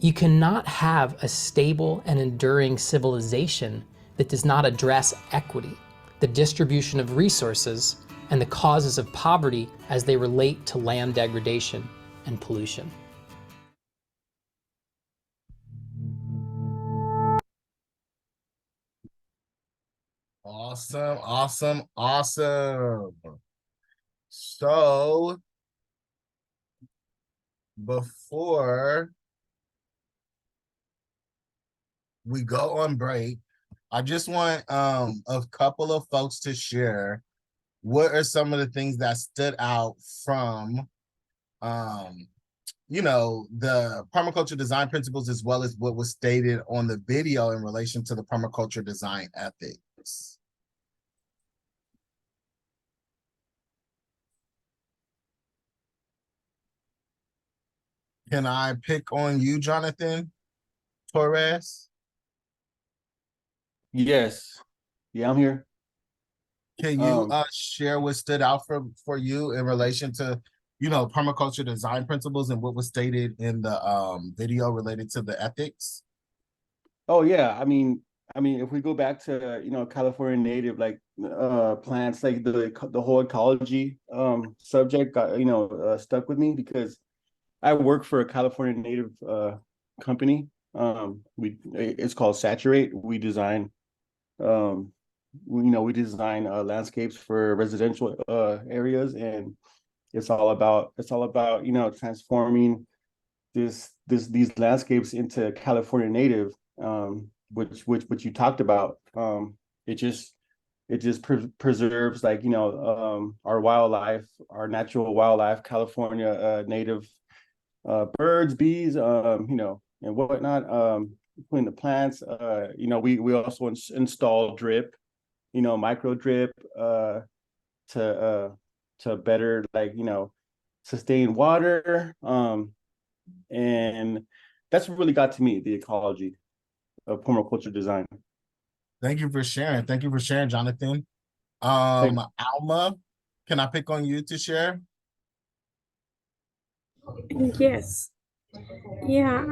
You cannot have a stable and enduring civilization that does not address equity, the distribution of resources, and the causes of poverty as they relate to land degradation and pollution. Awesome, awesome, awesome. So before we go on break, I just want a couple of folks to share what are some of the things that stood out from the permaculture design principles, as well as what was stated on the video in relation to the permaculture design ethics. Can I pick on you, Jonathan Torres? Yes. Yeah, I'm here. Can you share what stood out for you in relation to, permaculture design principles and what was stated in the video related to the ethics? Oh yeah, I mean, if we go back to California native plants, like the whole ecology subject got stuck with me because I work for a California native company. It's called Saturate. We design we design landscapes for residential areas, and it's all about transforming these landscapes into California native, which you talked about. It just preserves our wildlife, our natural wildlife, California native birds, bees, and whatnot. Between the plants, we also install drip, micro drip, to better sustain water, and that's what really got to me, the ecology of permaculture design. Thank you for sharing. Thank you for sharing, Jonathan. Thank- Alma, can I pick on you to share? Yes. Yeah,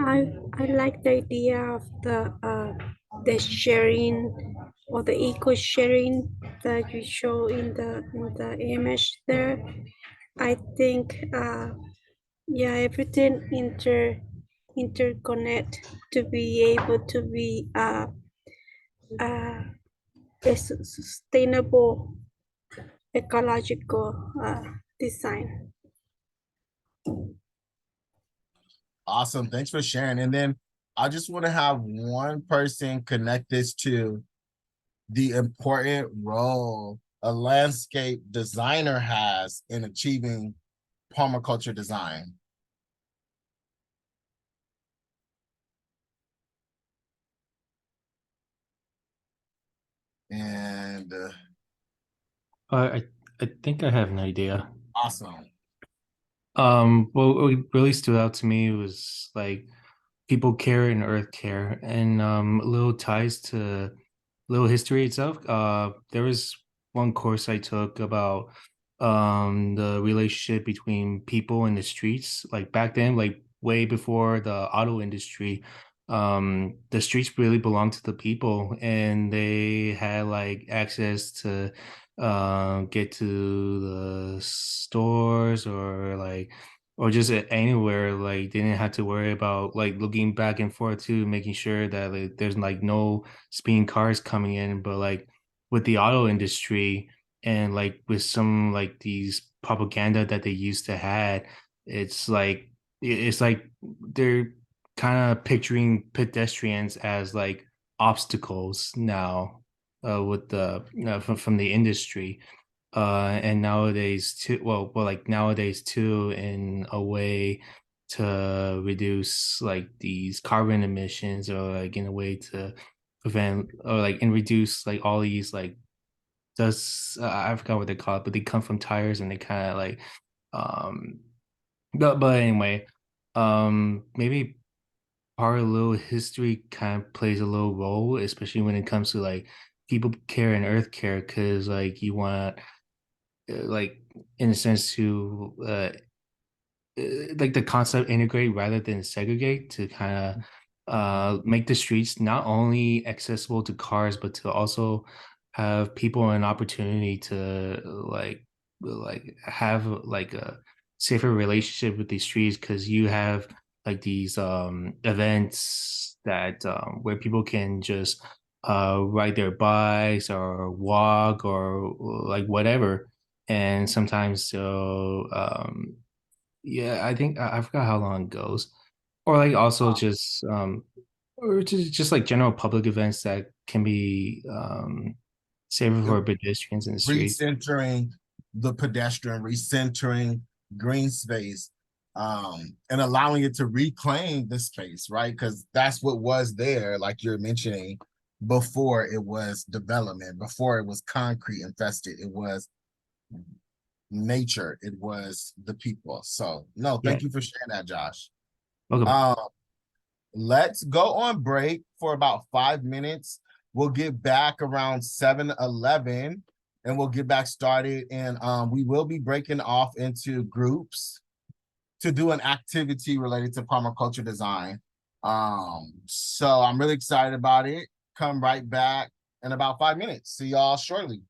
I like the idea of the sharing or the eco sharing that you show in the image there. I think yeah, everything interconnect to be able to be a sustainable ecological design. Awesome. Thanks for sharing. And then I just want to have one person connect this to the important role a landscape designer has in achieving permaculture design. And I think I have an idea. awesome. What really stood out to me was like people care and earth care, and little ties to little history itself. There was one course I took about the relationship between people and the streets. Like back then, like way before the auto industry, the streets really belonged to the people, and they had like access to get to the stores or like or just anywhere. Like they didn't have to worry about like looking back and forth too, making sure that like there's like no speeding cars coming in. But like with the auto industry and like with some like these propaganda that they used to had, it's like they're kind of picturing pedestrians as like obstacles now, with the from the industry, and nowadays too, like nowadays too, in a way to reduce like these carbon emissions, or like in a way to prevent or like and reduce like all these like dust. I forgot what they call it, but they come from tires and they kind of like um but anyway, maybe part of little history kind of plays a little role, especially when it comes to like people care and earth care, because like you want like in a sense to like the concept integrate rather than segregate, to kind of make the streets not only accessible to cars but to also have people an opportunity to like have like a safer relationship with these streets, because you have like these events that where people can just ride their bikes or walk or like whatever. And sometimes so yeah, I think I forgot how long it goes. Or like also just or just like general public events that can be safer for pedestrians in the street. Recentering the pedestrian, recentering green space, and allowing it to reclaim the space, right? Because that's what was there, like you're mentioning, before it was development, before it was concrete infested, it was nature, it was the people. So no, Yeah. thank you for sharing that, Josh. Welcome. Let's go on break for about 5 minutes. We'll get back around 7:11 and we'll get back started. And we will be breaking off into groups to do an activity related to permaculture design. So I'm really excited about it. Come right back in about 5 minutes. See y'all shortly.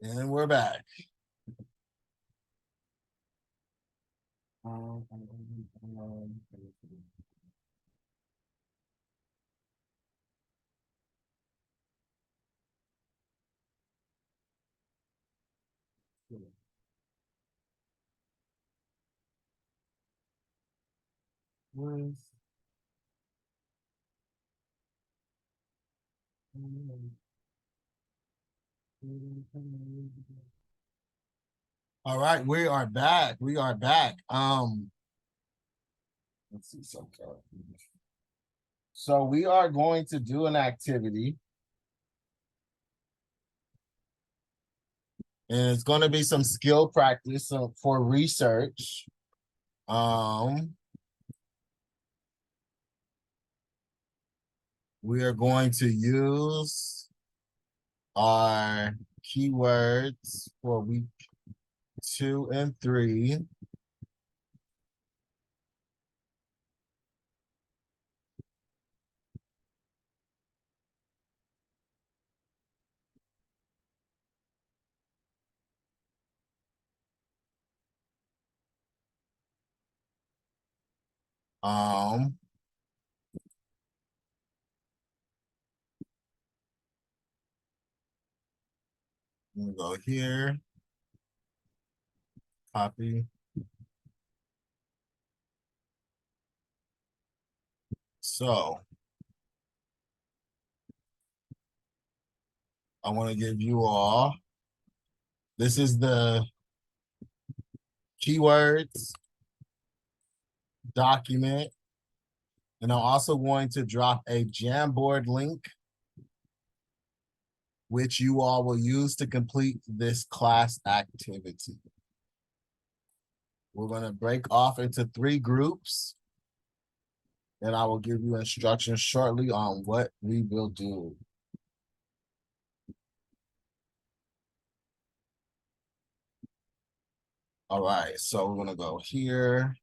And we're back. All right, we are back. We are back. Let's see something. So we are going to do an activity. And it's going to be some skill practice for research. We are going to use our keywords for week 2 and 3. We'll go here, copy. So I want to give you all, this is the keywords document. And I'm also going to drop a Jamboard link, which you all will use to complete this class activity. We're going to break off into 3 groups, and I will give you instructions shortly on what we will do. All right, so we're going to go here,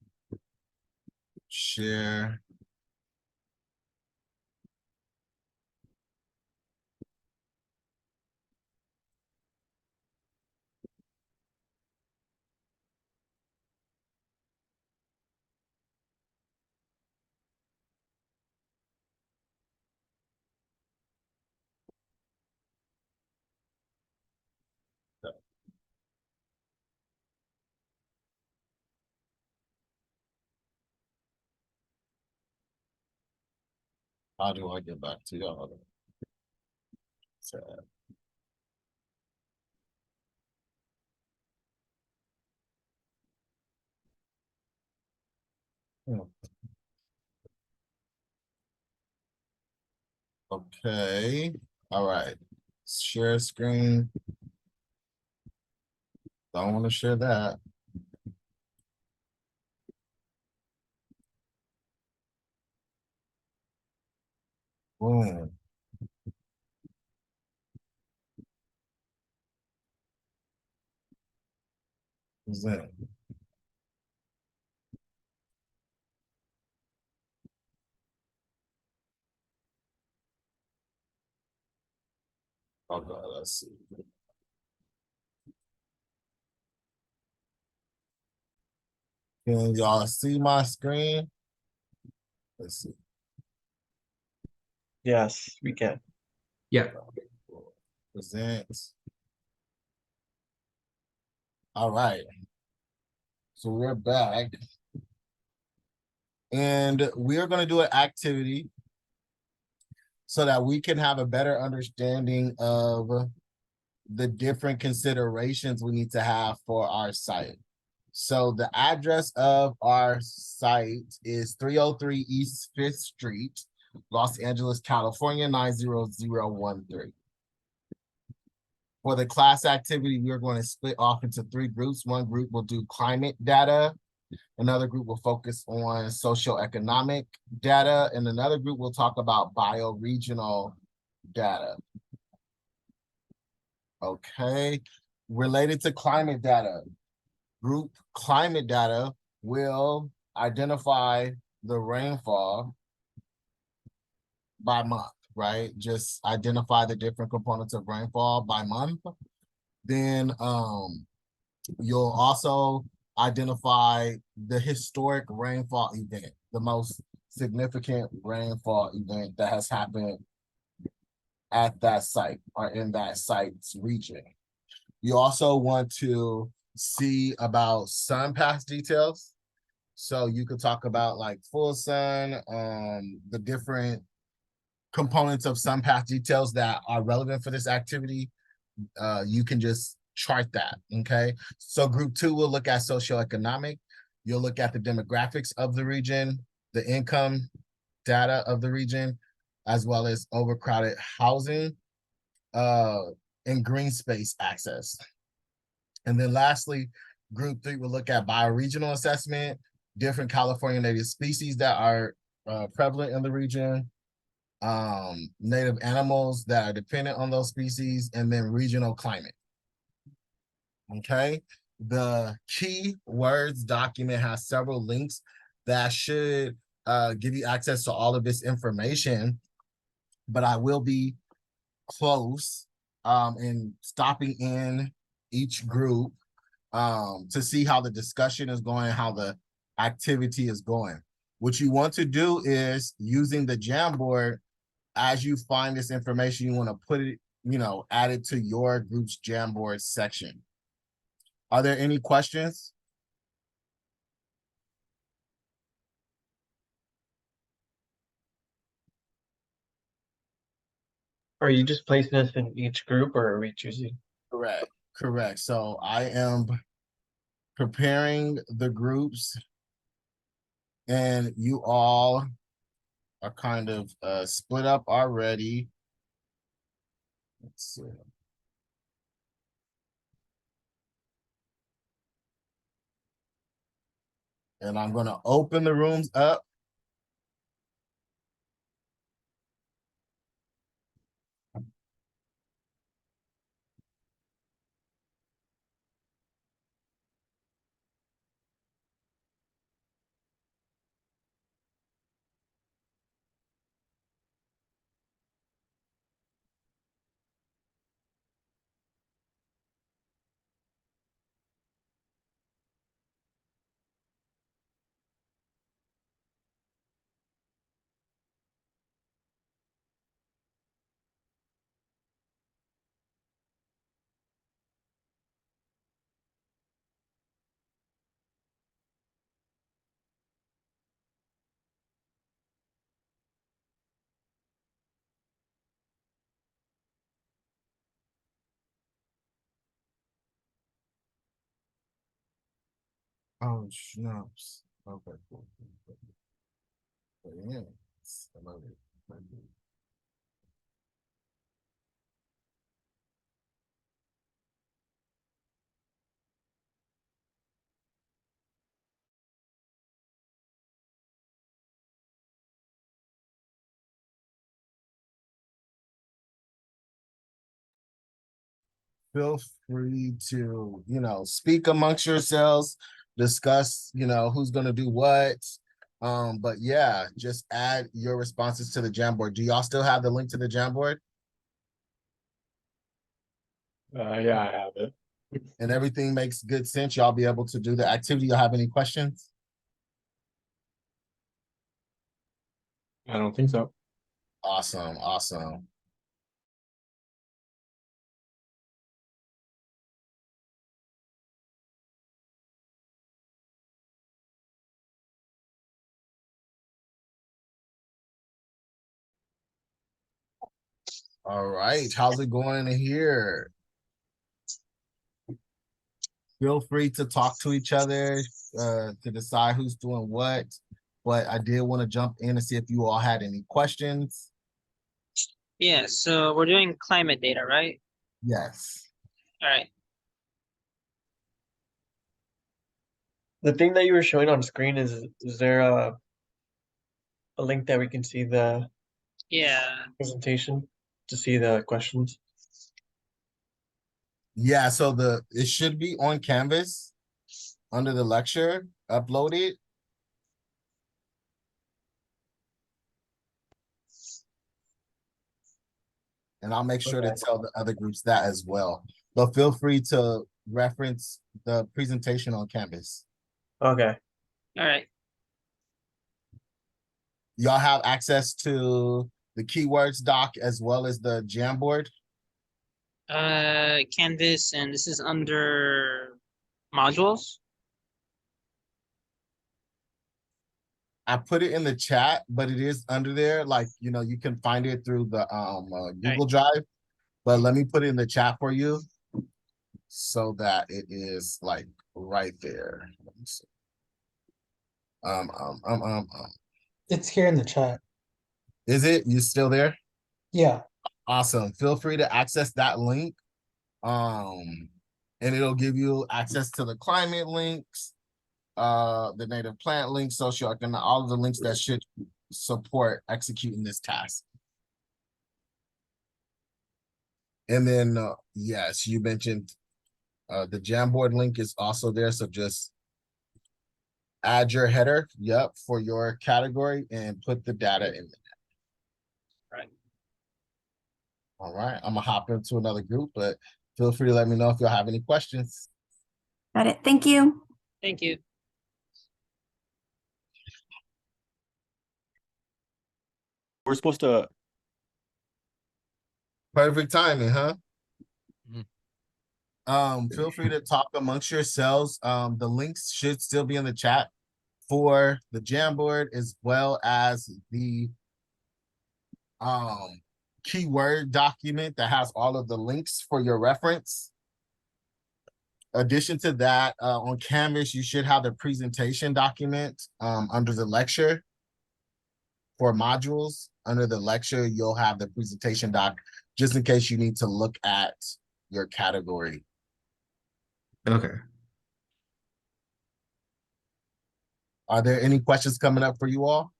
share. How do I get back to y'all? Okay. All right. Share screen. Don't want to share that. Boom. What's that? Okay, let's see. Can y'all see my screen? Let's see. Yes, we can. Yeah. Present. All right. So we're back. And we're going to do an activity so that we can have a better understanding of the different considerations we need to have for our site. So the address of our site is 303 East 5th Street, Los Angeles, California, 90013. For the class activity, we are going to split off into 3 groups. One group will do climate data. Another group will focus on socioeconomic data. And another group will talk about bioregional data. Okay. Related to climate data, group climate data will identify the rainfall by month, right? Just identify the different components of rainfall by month. Then you'll also identify the historic rainfall event, the most significant rainfall event that has happened at that site or in that site's region. You also want to see about sun path details. So you could talk about like full sun, the different components of sun path details that are relevant for this activity. You can just chart that, okay? So group 2 will look at socioeconomic. You'll look at the demographics of the region, the income data of the region, as well as overcrowded housing, and green space access. And then lastly, group 3 will look at bioregional assessment, different California native species that are prevalent in the region, native animals that are dependent on those species, and then regional climate. Okay, the key words document has several links that should give you access to all of this information, but I will be close and stopping in each group to see how the discussion is going, how the activity is going. What you want to do is using the Jamboard, as you find this information, you want to put it, add it to your group's Jamboard section. Are there any questions? Are you just placing us in each group, or are we choosing? Correct. So I am preparing the groups, and you all are kind of split up already. Let's see. And I'm going to open the rooms up. Oh, snaps. Okay, cool. Yeah. I love it. Feel free to, speak amongst yourselves, discuss, who's going to do what. But yeah, just add your responses to the Jamboard. Do y'all still have the link to the Jamboard? Yeah, I have it. And everything makes good sense. Y'all be able to do the activity. Y'all have any questions? I don't think so. Awesome. All right, how's it going in here? Feel free to talk to each other to decide who's doing what. But I did want to jump in and see if you all had any questions. Yeah, so we're doing climate data, right? Yes. All right. The thing that you were showing on screen is there a link that we can see the presentation to see the questions? Yeah, so it should be on Canvas under the lecture, uploaded. And I'll make sure to tell the other groups that as well. but feel free to reference the presentation on Canvas. Okay. All right. Y'all have access to the keywords doc as well as the Jamboard. Canvas, and this is under modules. I put it in the chat, but it is under there. Like, you know, you can find it through the Google Drive, but let me put it in the chat for you so that it is like right there. Let me see. It's here in the chat. Is it? You still there? Yeah. Awesome. Feel free to access that link. And it'll give you access to the climate links, the native plant links, socioeconomic, all of the links that should support executing this task. And then, yes, you mentioned the Jamboard link is also there. So just add your header, for your category and put the data in there. Right. All right, I'm gonna hop into another group, but feel free to let me know if y'all have any questions. Got it. Thank you. Thank you. We're supposed to. Perfect timing, huh? Feel free to talk amongst yourselves. The links should still be in the chat for the Jamboard as well as the keyword document that has all of the links for your reference. Addition to that, on Canvas, you should have the presentation document under the lecture. For modules, under the lecture, you'll have the presentation doc just in case you need to look at your category. Okay. Are there any questions coming up for you all?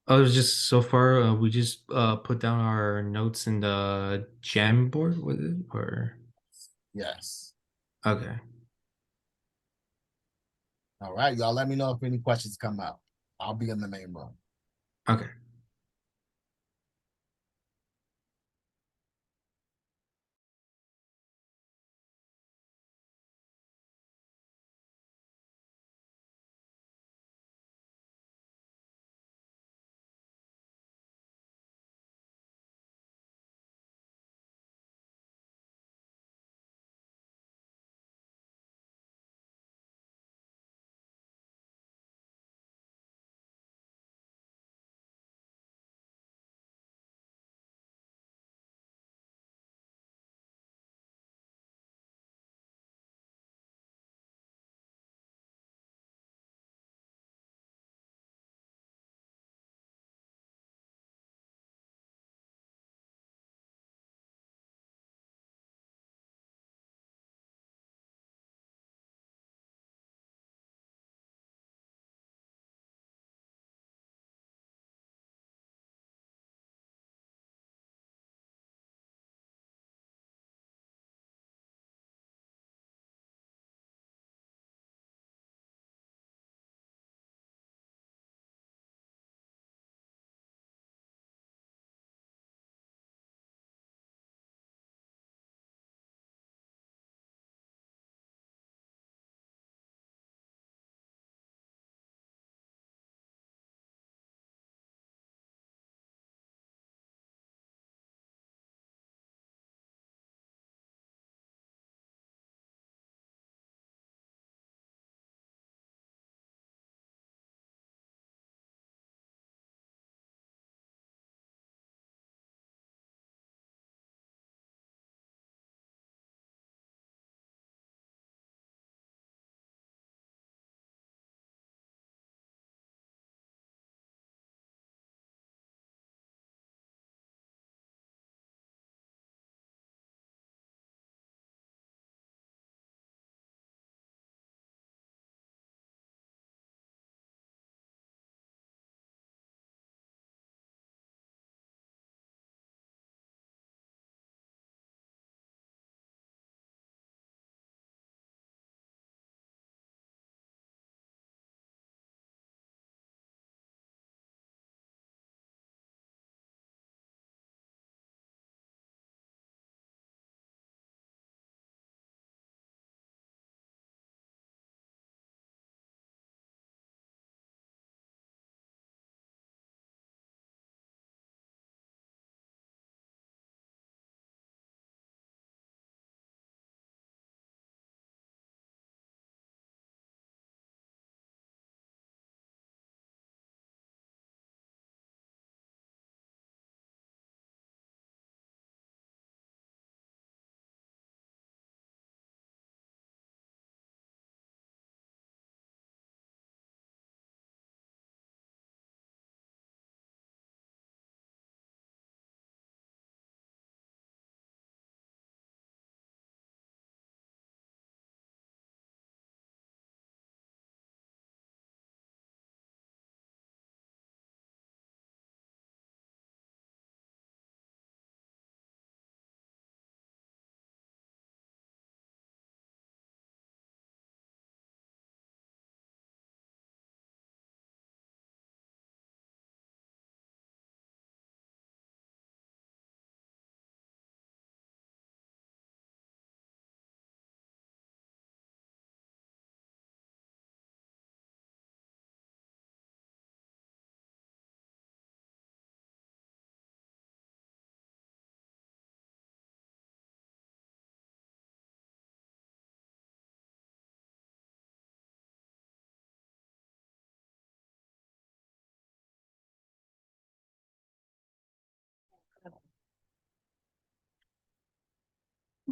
Oh, it was just so far, we just put down our notes in the Jamboard with it, or? Yes. Okay. All right, y'all let me know if any questions come up. I'll be in the main room. Okay.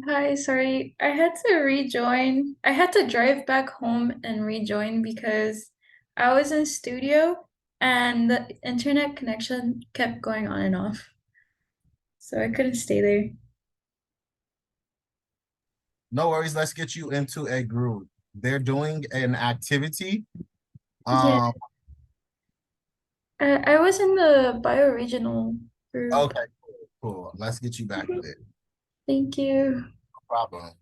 Hi, sorry. I had to rejoin. I had to drive back home and rejoin because I was in studio and the internet connection kept going on and off. So I couldn't stay there. No worries. Let's get you into a group. They're doing an activity. Yeah, Um, I was in the bioregional group. okay, cool. Let's get you back there. Thank you. No problem.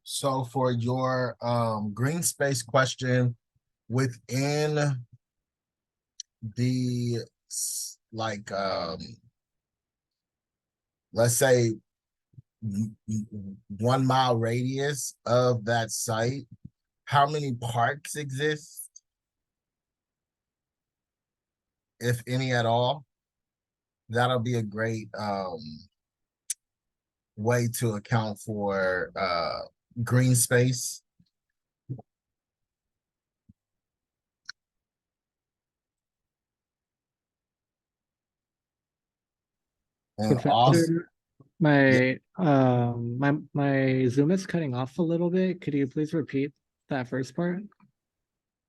So for your green space question, within the like let's say 1 mile radius of that site, how many parks exist, if any at all? That'll be a great way to account for green space. And also, Professor, my Zoom is cutting off a little bit. Could you please repeat that first part?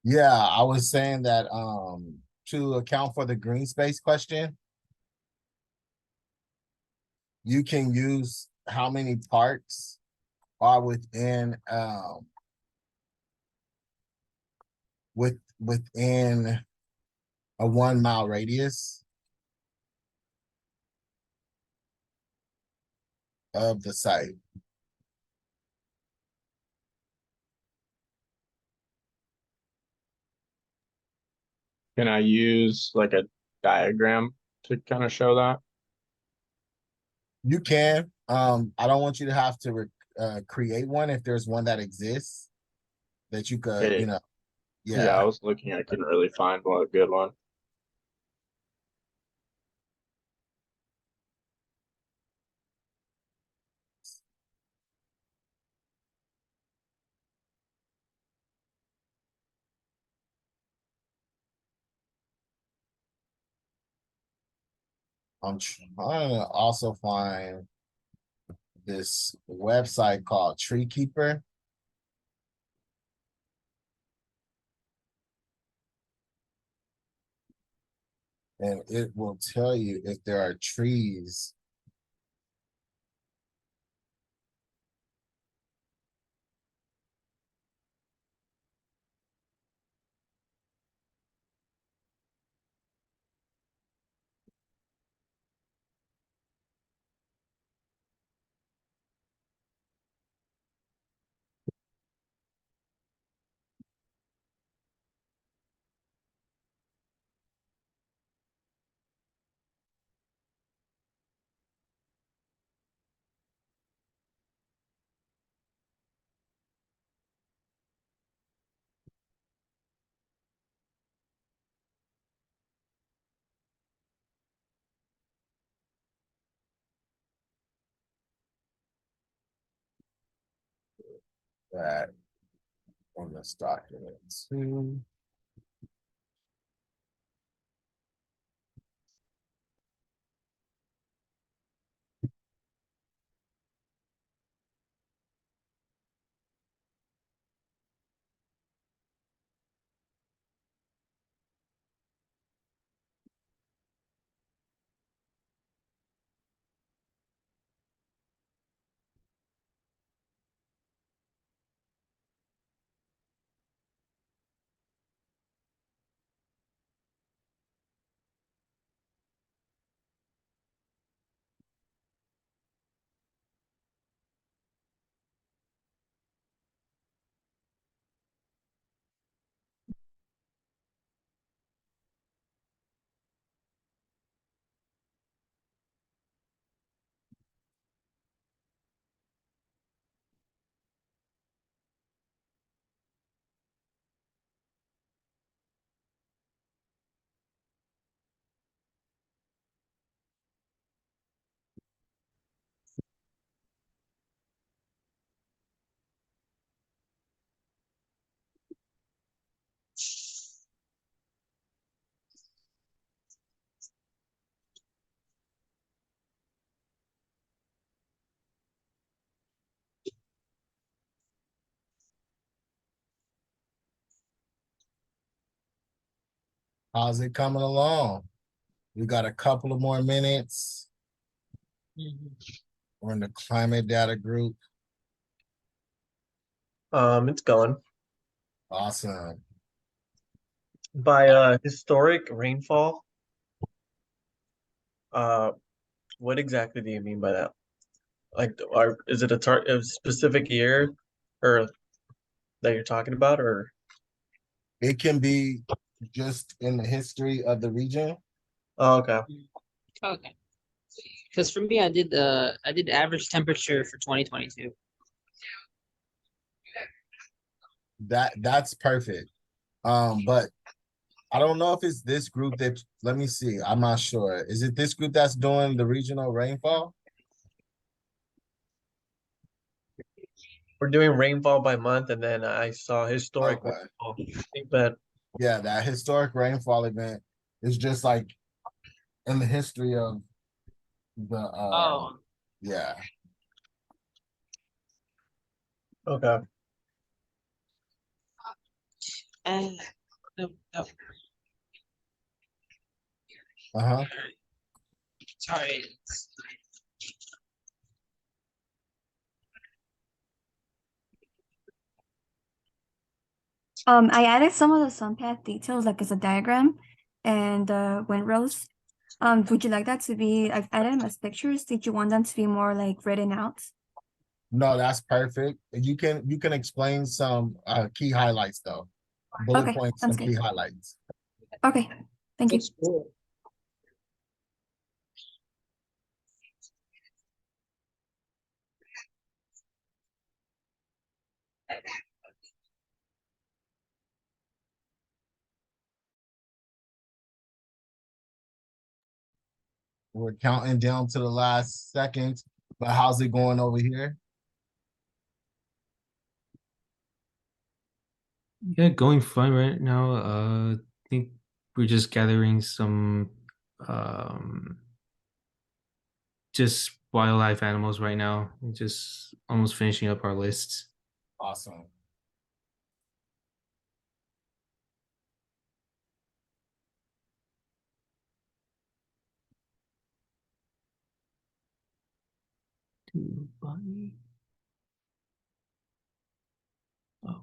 yeah, I was saying that to account for the green space question, you can use how many parks are within a 1 mile radius of the site. Can I use like a diagram to kind of show that? You can. I don't want you to have to create one if there's one that exists that you could, Yeah, yeah, I yeah. was looking, I couldn't really find one, a good one. I'm trying to also find this website called Tree Keeper. And it will tell you if there are trees that on this document. How's it coming along? We got a couple of more minutes. We're in the climate data group. It's going. Awesome. By historic rainfall, what exactly do you mean by that? Like, is it a specific year or that you're talking about, or It can be just in the history of the region. oh, okay. Okay. Because for me, I did average temperature for 2022. That's perfect. But I don't know if it's this group that, let me see. I'm not sure. Is it this group that's doing the regional rainfall? We're doing rainfall by month, and then I saw historic Okay. rainfall. I think that Yeah, that historic rainfall event is just like in the history of the Oh, yeah. okay. and no, no. Uh-huh. Sorry. I added some of the sun path details, like as a diagram and windrows. Would you like that to be, I've added them as pictures. Did you want them to be more like written out? No, that's perfect. You can explain some key highlights though. Bullet Okay, points, sounds some key good. highlights. Okay, thank you. That's cool. We're counting down to the last second, but how's it going over here? Yeah, going fine right now. I think we're just gathering some just wildlife animals right now. We're just almost finishing up our lists. Awesome. Bunny. Oh.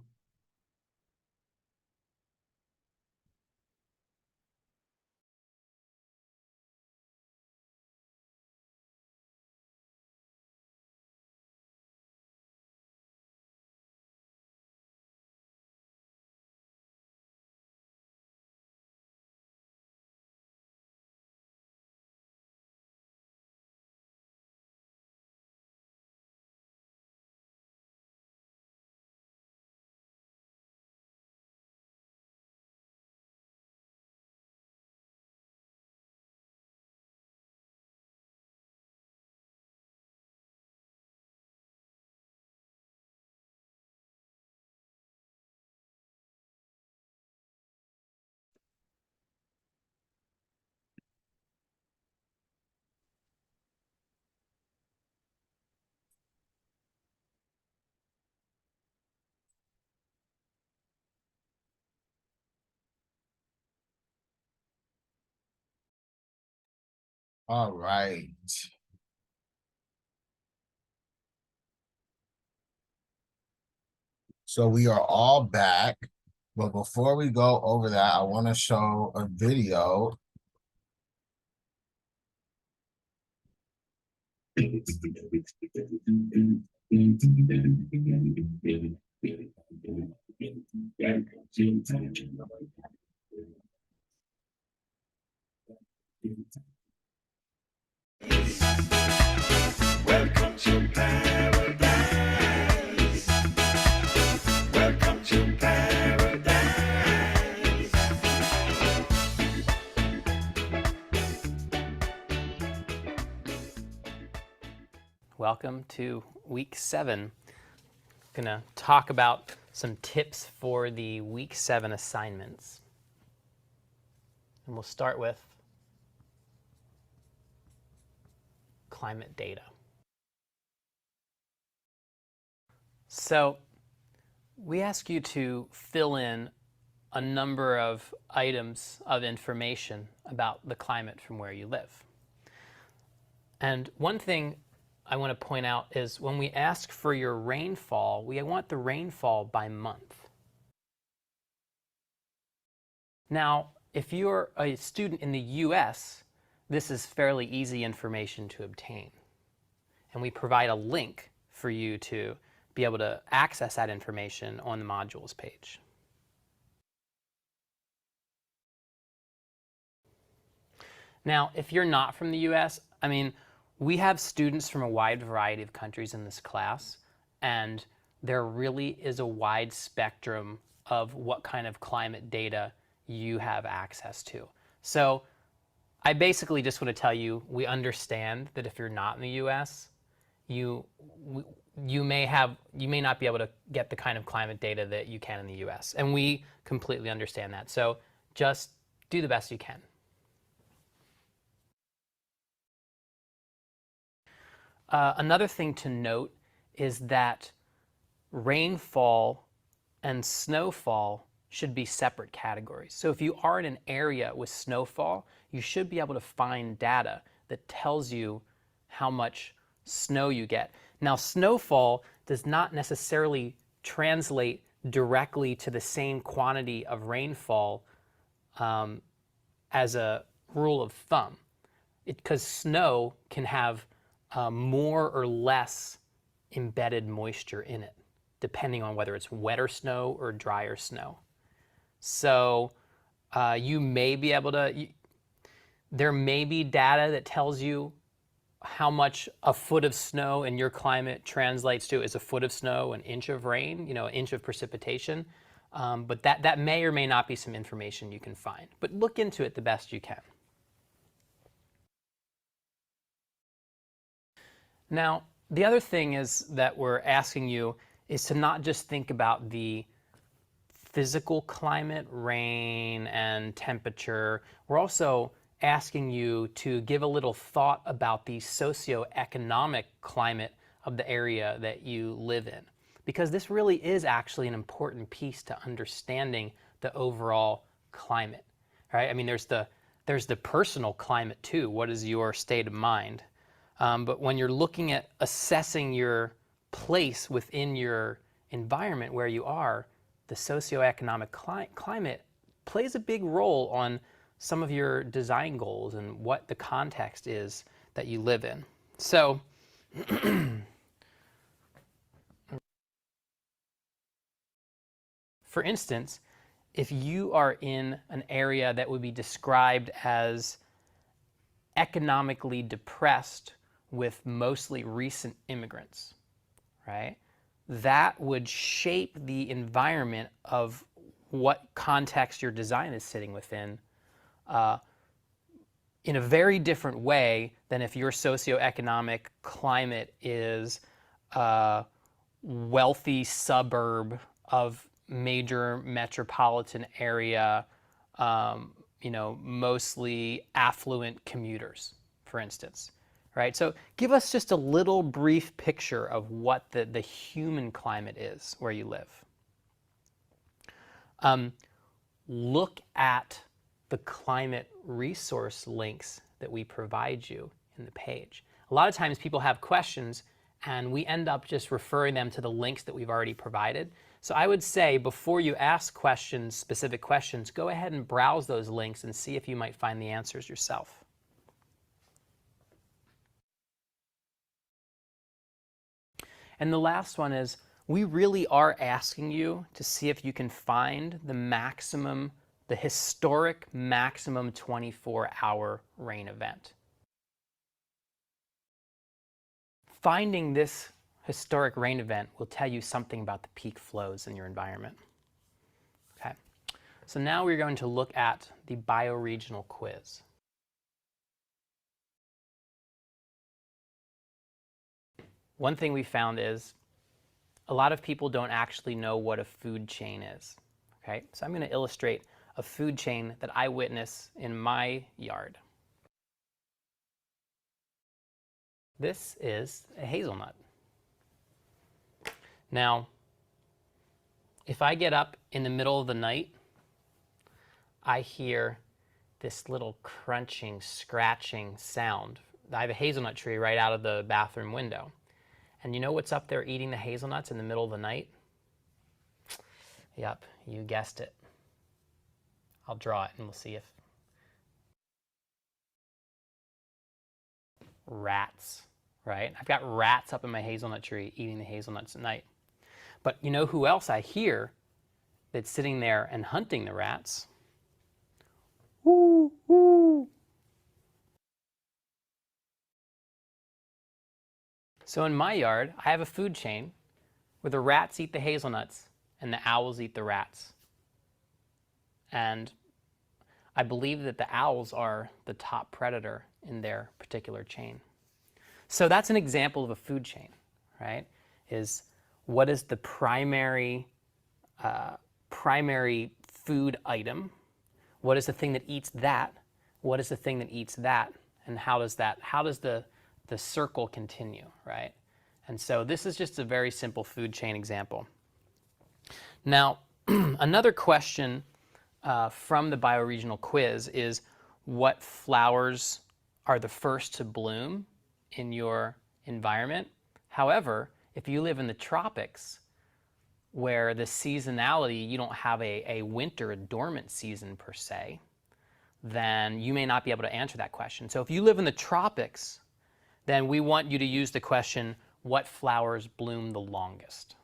All right. So we are all back, but before we go over that, I want to show a video. Welcome to paradise. Welcome to paradise. Welcome to week 7. Gonna talk about some tips for the week 7 assignments. And we'll start with climate data. So we ask you to fill in a number of items of information about the climate from where you live. And one thing I want to point out is when we ask for your rainfall, we want the rainfall by month. Now, if you're a student in the US, this is fairly easy information to obtain. And we provide a link for you to be able to access that information on the modules page. Now, if you're not from the US, I mean, we have students from a wide variety of countries in this class, and there really is a wide spectrum of what kind of climate data you have access to. So I basically just want to tell you, we understand that if you're not in the US, you may not be able to get the kind of climate data that you can in the US, and we completely understand that. So just do the best you can. Another thing to note is that rainfall and snowfall should be separate categories. So if you are in an area with snowfall, you should be able to find data that tells you how much snow you get. Now, snowfall does not necessarily translate directly to the same quantity of rainfall as a rule of thumb, because snow can have more or less embedded moisture in it, depending on whether it's wetter snow or drier snow. So you may be able to, there may be data that tells you how much a foot of snow in your climate translates to. Is a foot of snow an inch of rain, an inch of precipitation? But that may or may not be some information you can find. But look into it the best you can. Now, the other thing is that we're asking you is to not just think about the physical climate, rain and temperature. We're also asking you to give a little thought about the socioeconomic climate of the area that you live in, because this really is actually an important piece to understanding the overall climate, right? I mean, there's the personal climate too. What is your state of mind? But when you're looking at assessing your place within your environment where you are, the socioeconomic climate plays a big role on some of your design goals and what the context is that you live in. So, for instance, if you are in an area that would be described as economically depressed with mostly recent immigrants, right? That would shape the environment of what context your design is sitting within in a very different way than if your socioeconomic climate is a wealthy suburb of major metropolitan area, mostly affluent commuters, for instance. Right? So give us just a little brief picture of what the human climate is where you live. Look at the climate resource links that we provide you in the page. A lot of times people have questions and we end up just referring them to the links that we've already provided. So I would say before you ask questions, specific questions, go ahead and browse those links and see if you might find the answers yourself. And the last one is, we really are asking you to see if you can find the historic maximum 24-hour rain event. Finding this historic rain event will tell you something about the peak flows in your environment. Okay, so now we're going to look at the bioregional quiz. One thing we found is a lot of people don't actually know what a food chain is. Okay, so I'm going to illustrate a food chain that I witness in my yard. This is a hazelnut. Now, if I get up in the middle of the night, I hear this little crunching, scratching sound. I have a hazelnut tree right out of the bathroom window. And you know what's up there eating the hazelnuts in the middle of the night? Yep, you guessed it. I'll draw it and we'll see if... Rats, right? I've got rats up in my hazelnut tree eating the hazelnuts at night. But you know who else I hear that's sitting there and hunting the rats? Woo, woo. So in my yard, I have a food chain where the rats eat the hazelnuts and the owls eat the rats. And I believe that the owls are the top predator in their particular chain. So that's an example of a food chain, right? Is what is the primary food item? What is the thing that eats that? What is the thing that eats that? And how does the circle continue, right? And so this is just a very simple food chain example. Now, another question from the bioregional quiz is, what flowers are the first to bloom in your environment? However, if you live in the tropics, where the seasonality, you don't have a winter, a dormant season per se, then you may not be able to answer that question. So if you live in the tropics, then we want you to use the question, what flowers bloom the longest?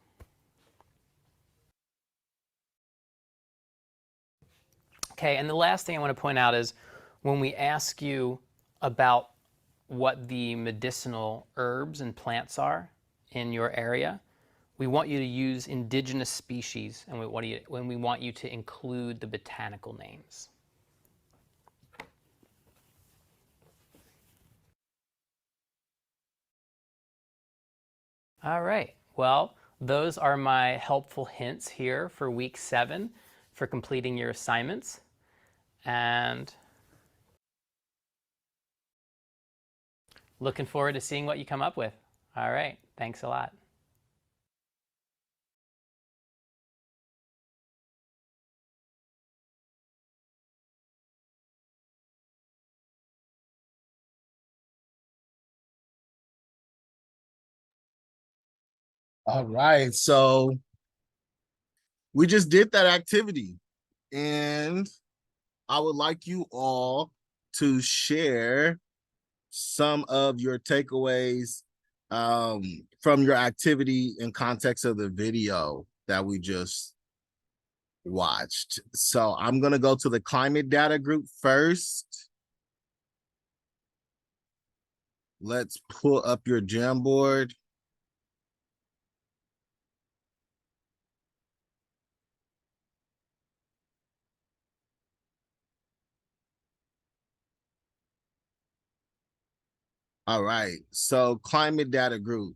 Okay, and the last thing I want to point out is when we ask you about what the medicinal herbs and plants are in your area, we want you to use indigenous species, and we want you to include the botanical names. All right, well, those are my helpful hints here for week 7 for completing your assignments. And looking forward to seeing what you come up with. All right, thanks a lot. All right, so we just did that activity, and I would like you all to share some of your takeaways from your activity in context of the video that we just watched. So I'm going to go to the climate data group first. Let's pull up your Jamboard. All right, so climate data group.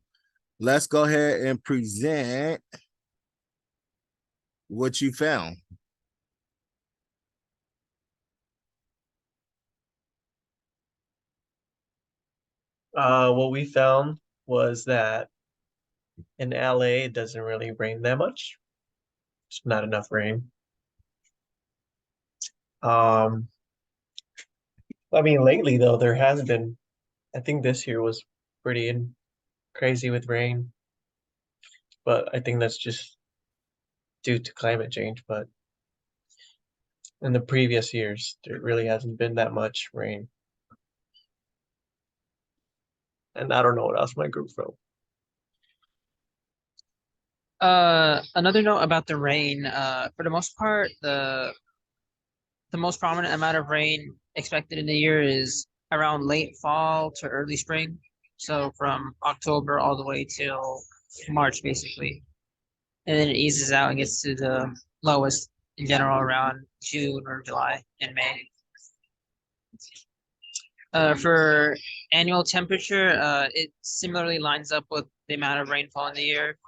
Let's go ahead and present what you found. What we found was that in LA, it doesn't really rain that much. It's not enough rain. I mean, lately though, there has been, I think this year was pretty crazy with rain, but I think that's just due to climate change. But in the previous years, there really hasn't been that much rain. And I don't know what else my group wrote. Another note about the rain, for the most part, the most prominent amount of rain expected in the year is around late fall to early spring. So from October all the way till March, basically. And then it eases out and gets to the lowest in general around June or July and May. For annual temperature, it similarly lines up with the amount of rainfall in the year.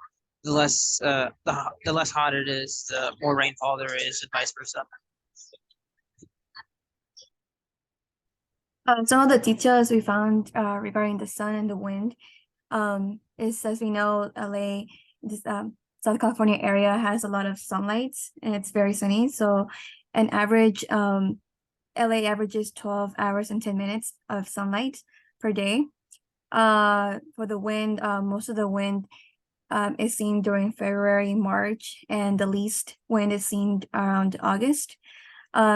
The less hot it is, the more rainfall there is, and vice versa. Some of the details we found regarding the sun and the wind is, as we know, LA, this Southern California area has a lot of sunlight and it's very sunny. So an average, LA averages 12 hours and 10 minutes of sunlight per day. For the wind, most of the wind is seen during February, March, and the least wind is seen around August.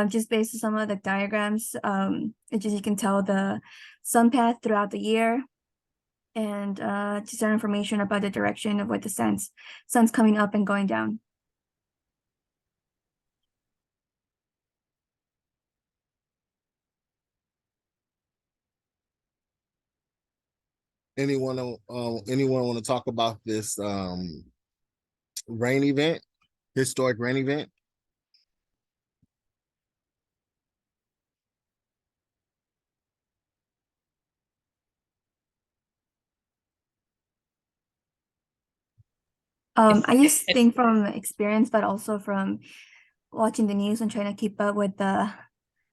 Just based on some of the diagrams, you can tell the sun path throughout the year. and to share information about the direction of what the sun's coming up and going down. Anyone want to talk about this rain event, historic rain event? I just think from experience, but also from watching the news and trying to keep up with the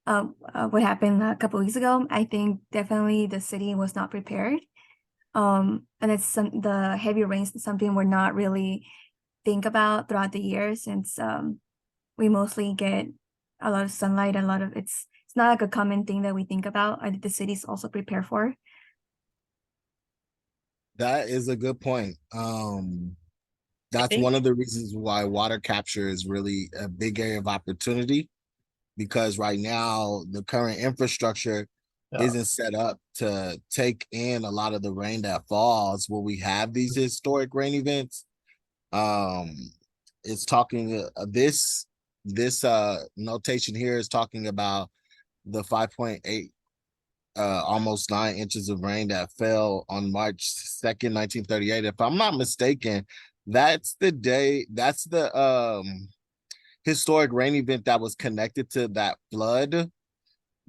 what happened a couple weeks ago. I think definitely the city was not prepared. And it's the heavy rains is something we're not really think about throughout the year, since we mostly get a lot of sunlight, a lot of it's not like a common thing that we think about. I think the city's also prepared for. That is a good point. That's one of the reasons why water capture is really a big area of opportunity, because right now the current infrastructure isn't set up to take in a lot of the rain that falls when we have these historic rain events. It's talking this notation here is talking about the 5.8 almost 9 inches of rain that fell on March 2nd, 1938. If I'm not mistaken, that's the historic rain event that was connected to that flood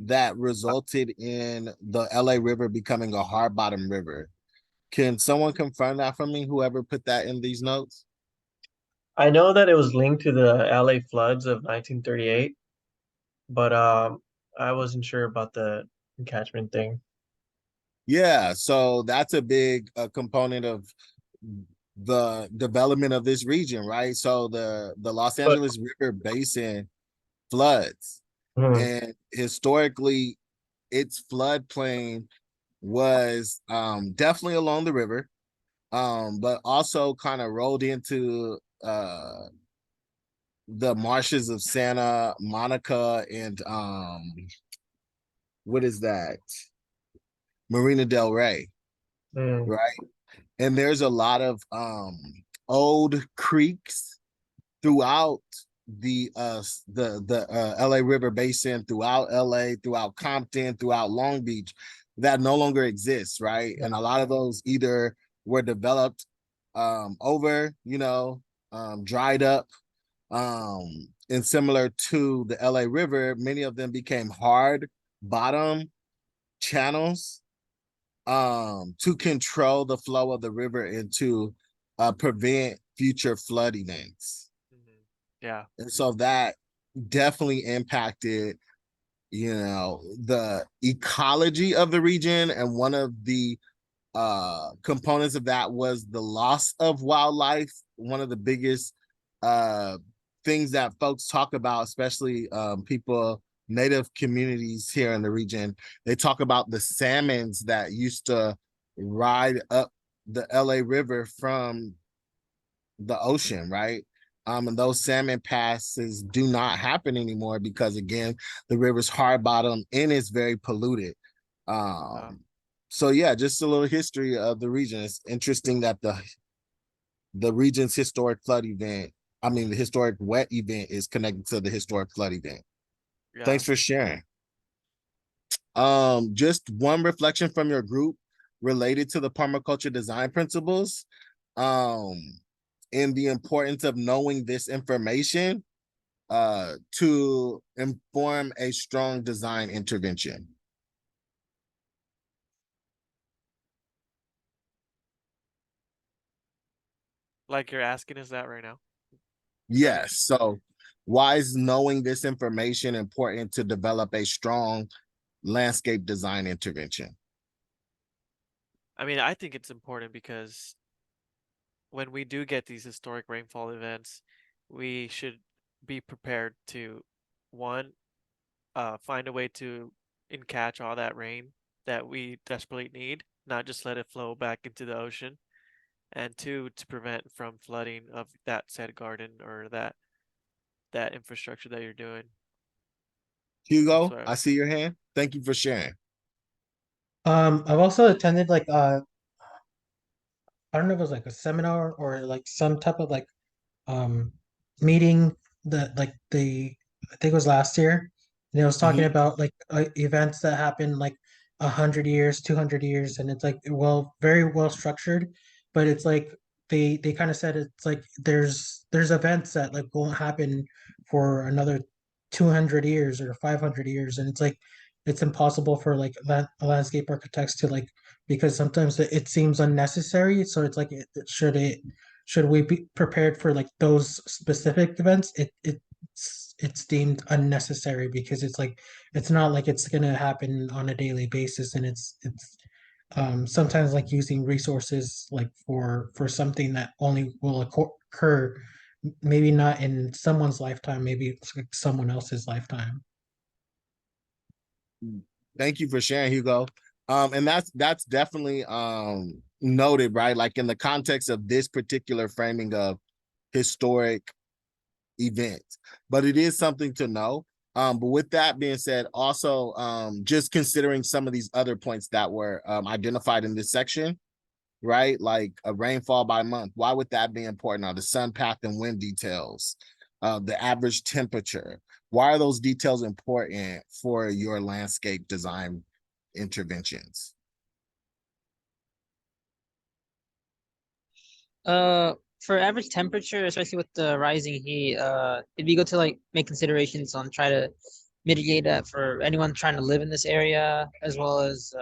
that resulted in the LA River becoming a hard bottom river. Can someone confirm that for me, whoever put that in these notes? I know that it was linked to the LA floods of 1938, but I wasn't sure about the encatchment thing. Yeah, so that's a big component of the development of this region, right? So the Los Angeles River Basin floods, and historically its floodplain was definitely along the river, but also kind of rolled into the marshes of Santa Monica and what is that? Marina Del Rey, right? And there's a lot of old creeks throughout the LA River Basin, throughout LA, throughout Compton, throughout Long Beach, that no longer exists, right? And a lot of those either were developed over, dried up, and similar to the LA River, many of them became hard bottom channels to control the flow of the river and to prevent future flood events. Yeah. And so that definitely impacted, the ecology of the region. And one of the components of that was the loss of wildlife. One of the biggest things that folks talk about, especially people, native communities here in the region, they talk about the salmons that used to ride up the LA River from the ocean, right? And those salmon passes do not happen anymore because, again, the river's hard bottom and it's very polluted. So yeah, just a little history of the region. It's interesting that the region's historic flood event, the historic wet event, is connected to the historic flood event. Yeah. Thanks for sharing. Just one reflection from your group related to the permaculture design principles, and the importance of knowing this information to inform a strong design intervention. Like you're asking us that right now? Yes. So why is knowing this information important to develop a strong landscape design intervention? I think it's important because when we do get these historic rainfall events, we should be prepared to, one, find a way to catch all that rain that we desperately need, not just let it flow back into the ocean, and two, to prevent from flooding of that said garden or that infrastructure that you're doing. Hugo, I see your hand. Thank you for sharing. I've also attended I don't know if it was like a seminar or like some type of like um meeting that like the I think it was last year, and it was talking Mhm. about like events that happened like 100 years, 200 years, and it's like very well structured, but it's like they kind of said it's like there's events that like won't happen for another 200 years or 500 years, and it's like it's impossible for like landscape architects to like because sometimes it seems unnecessary. So it's like should we be prepared for like those specific events? It's deemed unnecessary because it's like it's not like it's gonna happen on a daily basis, and it's sometimes like using resources like for something that only will occur maybe not in someone's lifetime, maybe it's like someone else's lifetime. Thank you for sharing, Hugo. And that's definitely noted, right? Like in the context of this particular framing of historic events, but it is something to know. But with that being said, also just considering some of these other points that were identified in this section, right? Like a rainfall by month. Why would that be important? Are the sun path and wind details, the average temperature? Why are those details important for your landscape design interventions? For average temperature, especially with the rising heat, it'd be good to like make considerations on try to mitigate that for anyone trying to live in this area, as well as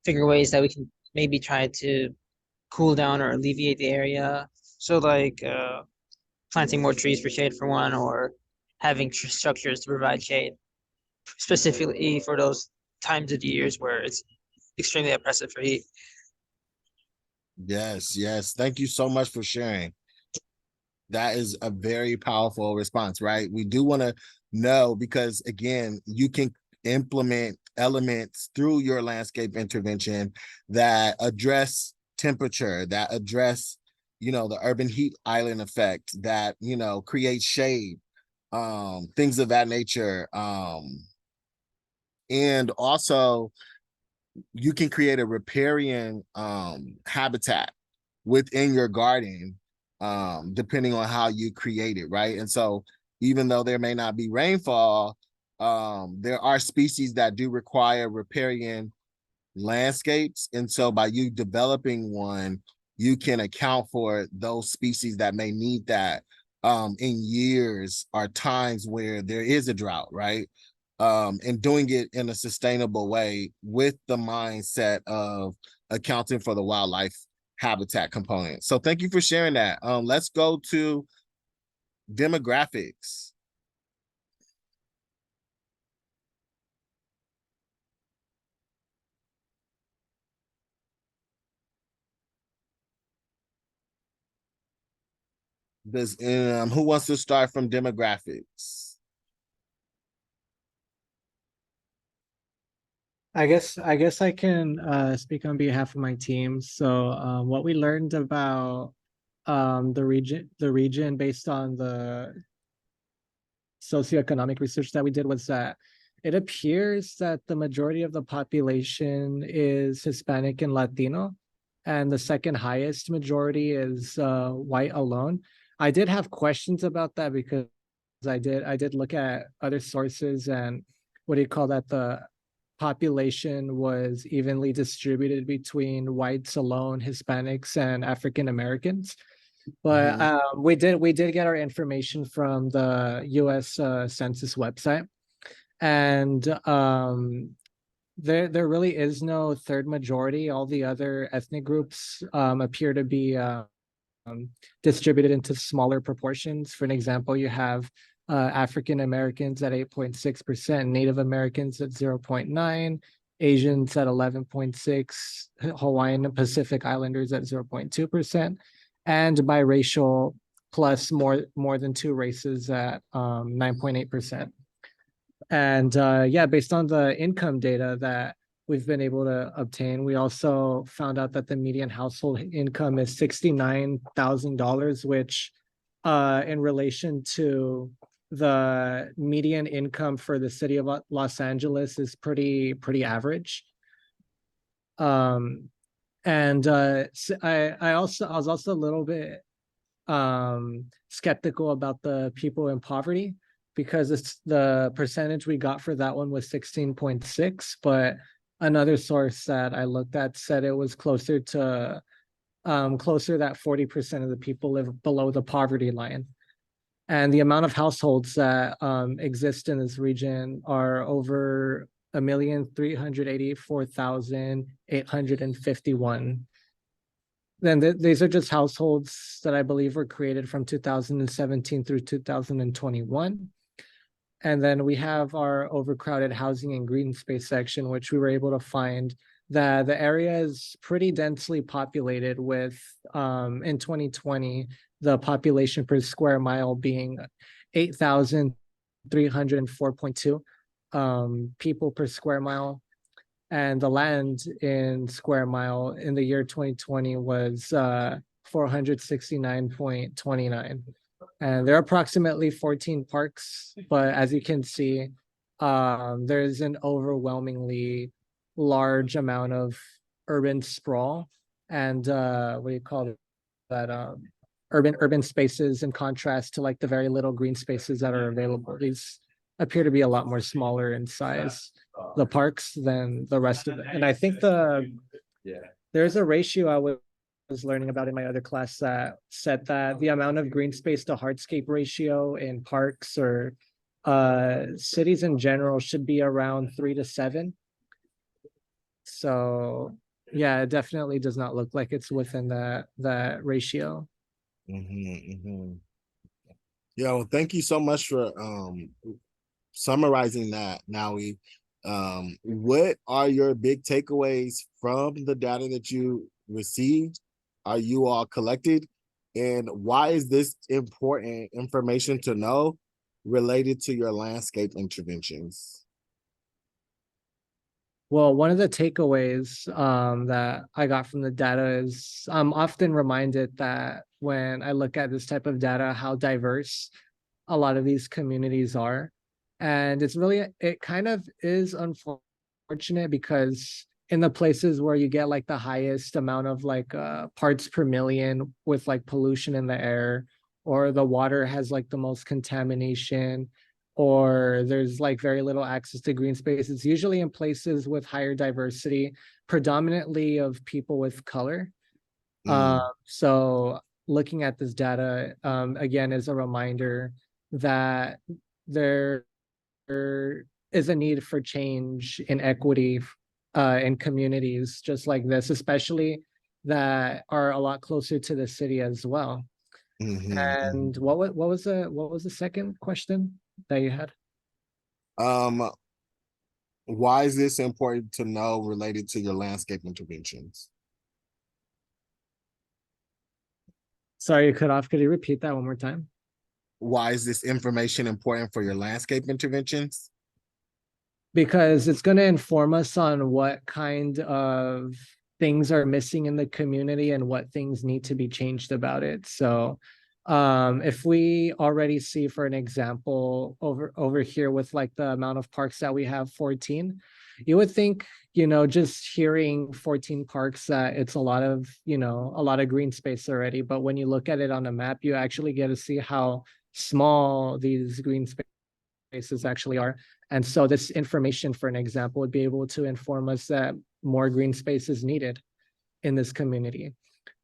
figure ways that we can maybe try to cool down or alleviate the area. So like planting more trees for shade for one, or having structures to provide shade, specifically for those times of the years where it's extremely oppressive for heat. Yes, yes. Thank you so much for sharing. That is a very powerful response, right? We do want to know because, again, you can implement elements through your landscape intervention that address temperature, that address, the urban heat island effect, that, create shade, things of that nature. And also, you can create a riparian habitat within your garden, depending on how you create it, right? And so even though there may not be rainfall, there are species that do require riparian landscapes. And so by you developing one, you can account for those species that may need that in years or times where there is a drought, right? And doing it in a sustainable way with the mindset of accounting for the wildlife habitat component. So thank you for sharing that. Let's go to demographics. Who wants to start from demographics? I guess I can speak on behalf of my team. So what we learned about the region based on the socioeconomic research that we did was that it appears that the majority of the population is Hispanic and Latino, and the second highest majority is white alone. I did have questions about that because I did look at other sources, and what do you call that? The population was evenly distributed between whites alone, Hispanics, and African Americans. But we did get our information from the U.S. Census website, and there really is no third majority. All the other ethnic groups appear to be distributed into smaller proportions. For an example, you have African Americans at 8.6%, Native Americans at 0.9, Asians at 11.6, Hawaiian and Pacific Islanders at 0.2%, and biracial plus more than two races at 9.8%. And yeah, based on the income data that we've been able to obtain, we also found out that the median household income is $69,000, which in relation to the median income for the city of Los Angeles is pretty average. And I was also a little bit skeptical about the people in poverty, because it's the percentage we got for that one was 16.6, but another source that I looked at said it was closer to closer that 40% of the people live below the poverty line. And the amount of households that exist in this region are over 1,384,851. Then these are just households that I believe were created from 2017 through 2021. And then we have our overcrowded housing and green space section, which we were able to find that the area is pretty densely populated with, in 2020, the population per square mile being 8,304.2 people per square mile. And the land in square mile in the year 2020 was 469.29. And there are approximately 14 parks, but as you can see, there's an overwhelmingly large amount of urban sprawl and what do you call that? Urban spaces, in contrast to like the very little green spaces that are available. These appear to be a lot more smaller in size, the parks, than the rest of it. And I think there's a ratio I was learning about in my other class that said that the amount of green space to hardscape ratio in parks or cities in general should be around 3 to 7. So yeah, it definitely does not look like it's within that ratio. Yeah, well, thank you so much for summarizing that, Nawi. What are your big takeaways from the data that you received? Are you all collected? And why is this important information to know related to your landscape interventions? Well, one of the takeaways that I got from the data is I'm often reminded that when I look at this type of data, how diverse a lot of these communities are. And it kind of is unfortunate, because in the places where you get like the highest amount of like parts per million with like pollution in the air, or the water has like the most contamination, or there's like very little access to green space, it's usually in places with higher diversity, predominantly of people with color. So looking at this data again is a reminder that there is a need for change in equity in communities just like this, especially that are a lot closer to the city as well. And what was the second question that you had? Why is this important to know related to your landscape interventions? Sorry, you cut off. Could you repeat that one more time? Why is this information important for your landscape interventions? Because it's going to inform us on what kind of things are missing in the community and what things need to be changed about it. So if we already see, for an example, over here with like the amount of parks that we have, 14, you would think, just hearing 14 parks, that it's a lot of green space already. But when you look at it on a map, you actually get to see how small these green spaces actually are. And so this information, for an example, would be able to inform us that more green space is needed in this community.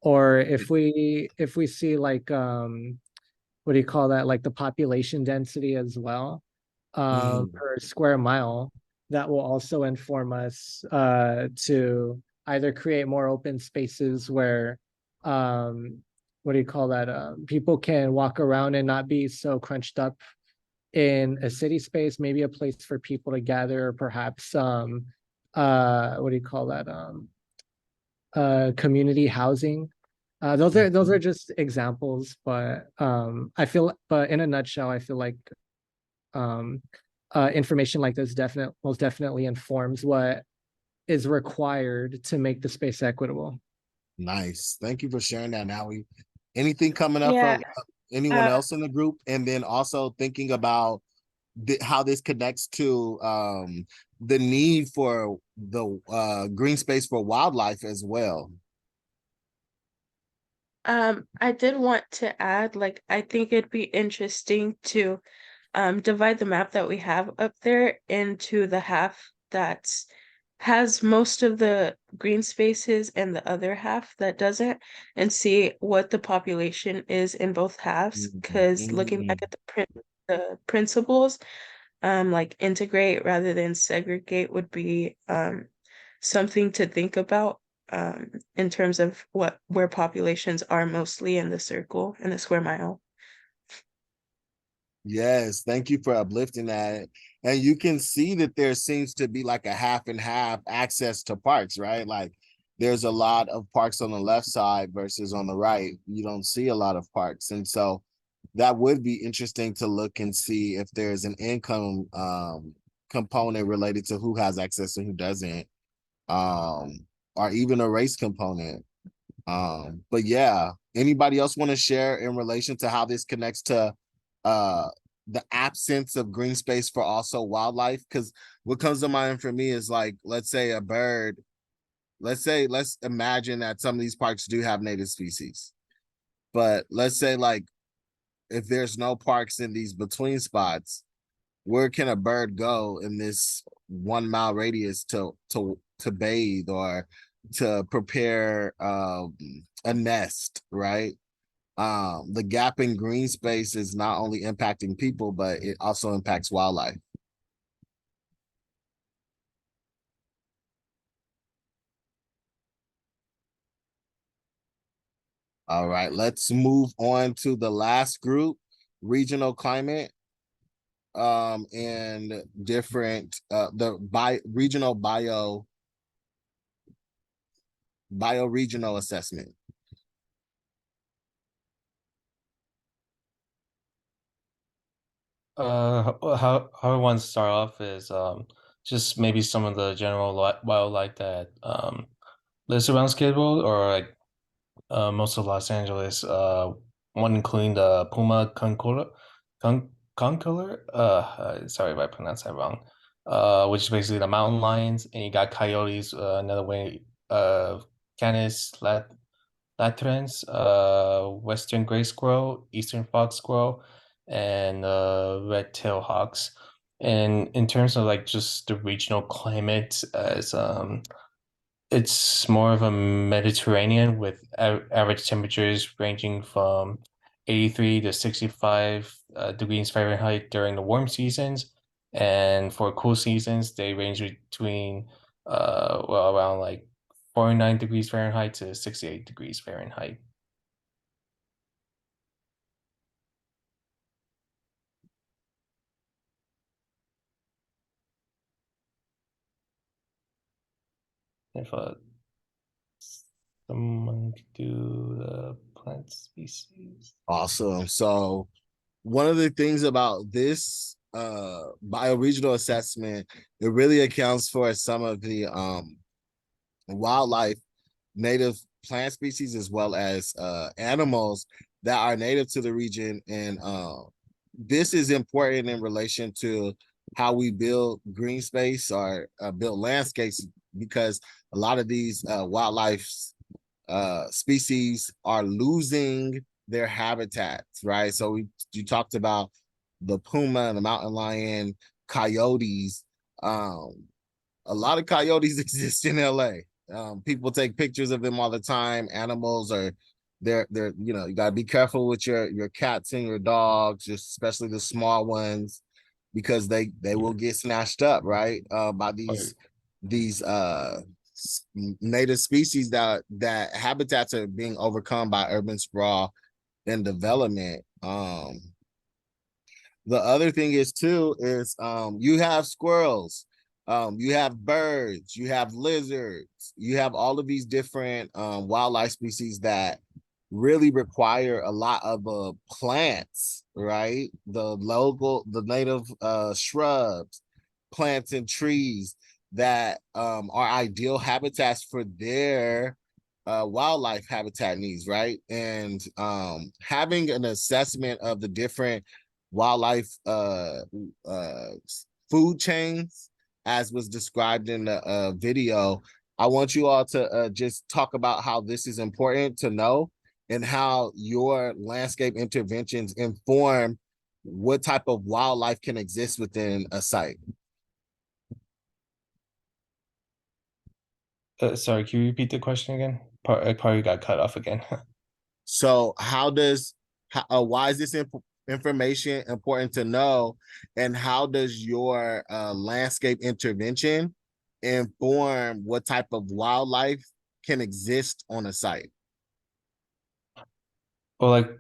Or if we see like what do you call that, like the population density as well per square mile, that will also inform us to either create more open spaces where what do you call that, people can walk around and not be so crunched up in a city space, maybe a place for people to gather, or perhaps what do you call that, community housing. Those are just examples, but but in a nutshell, I feel like information like this most definitely informs what is required to make the space equitable. Nice. Thank you for sharing that, Nawi. Anything coming up Yeah. from anyone else in the group? And then also thinking about how this connects to the need for the green space for wildlife as well. I did want to add, like, I think it'd be interesting to divide the map that we have up there into the half that has most of the green spaces and the other half that doesn't, and see what the population is in both halves. Because looking back at the principles, like integrate rather than segregate would be something to think about in terms of where populations are mostly in the circle, in the square mile. Yes, thank you for uplifting that. And you can see that there seems to be like a half and half access to parks, right? Like there's a lot of parks on the left side versus on the right. You don't see a lot of parks. And so that would be interesting to look and see if there's an income component related to who has access and who doesn't, or even a race component. But yeah, anybody else want to share in relation to how this connects to the absence of green space for also wildlife? Because what comes to mind for me is like, let's say a bird, let's imagine that some of these parks do have native species, but let's say like if there's no parks in these between spots, where can a bird go in this 1 mile radius to bathe or to prepare a nest, right? The gap in green space is not only impacting people, but it also impacts wildlife. All right, let's move on to the last group, regional climate, and different regional bioregional assessment. How I want to start off is just maybe some of the general wildlife that lives around Skid Row, or like most of Los Angeles. One including the Puma concolor. Sorry if I pronounced that wrong. Which is basically the mountain lions, and you got coyotes. Another way, Canis latrans, western gray squirrel, eastern fox squirrel, and red-tailed hawks. And in terms of like just the regional climate, as it's more of a Mediterranean with average temperatures ranging from 83 to 65 degrees Fahrenheit during the warm seasons. And for cool seasons, they range between well, around like 49 degrees Fahrenheit to 68 degrees Fahrenheit. If someone could do the plant species. Awesome. So one of the things about this bioregional assessment, it really accounts for some of the wildlife, native plant species, as well as animals that are native to the region. And this is important in relation to how we build green space or build landscapes, because a lot of these wildlife species are losing their habitats, right? So you talked about the puma and the mountain lion, coyotes. A lot of coyotes exist in LA. People take pictures of them all the time. Animals are they're you gotta be careful with your cats and your dogs, especially the small ones, because they will get snatched up, right? By these native species that habitats are being overcome by urban sprawl and development. The other thing is too is you have squirrels, you have birds, you have lizards, you have all of these different wildlife species that really require a lot of plants, right? The native shrubs, plants and trees that are ideal habitats for their wildlife habitat needs, right? And having an assessment of the different wildlife food chains, as was described in the video, I want you all to just talk about how this is important to know, and how your landscape interventions inform what type of wildlife can exist within a site. Sorry, can you repeat the question again? I probably got cut off again. So why is this information important to know, and how does your landscape intervention inform what type of wildlife can exist on a site? Well, like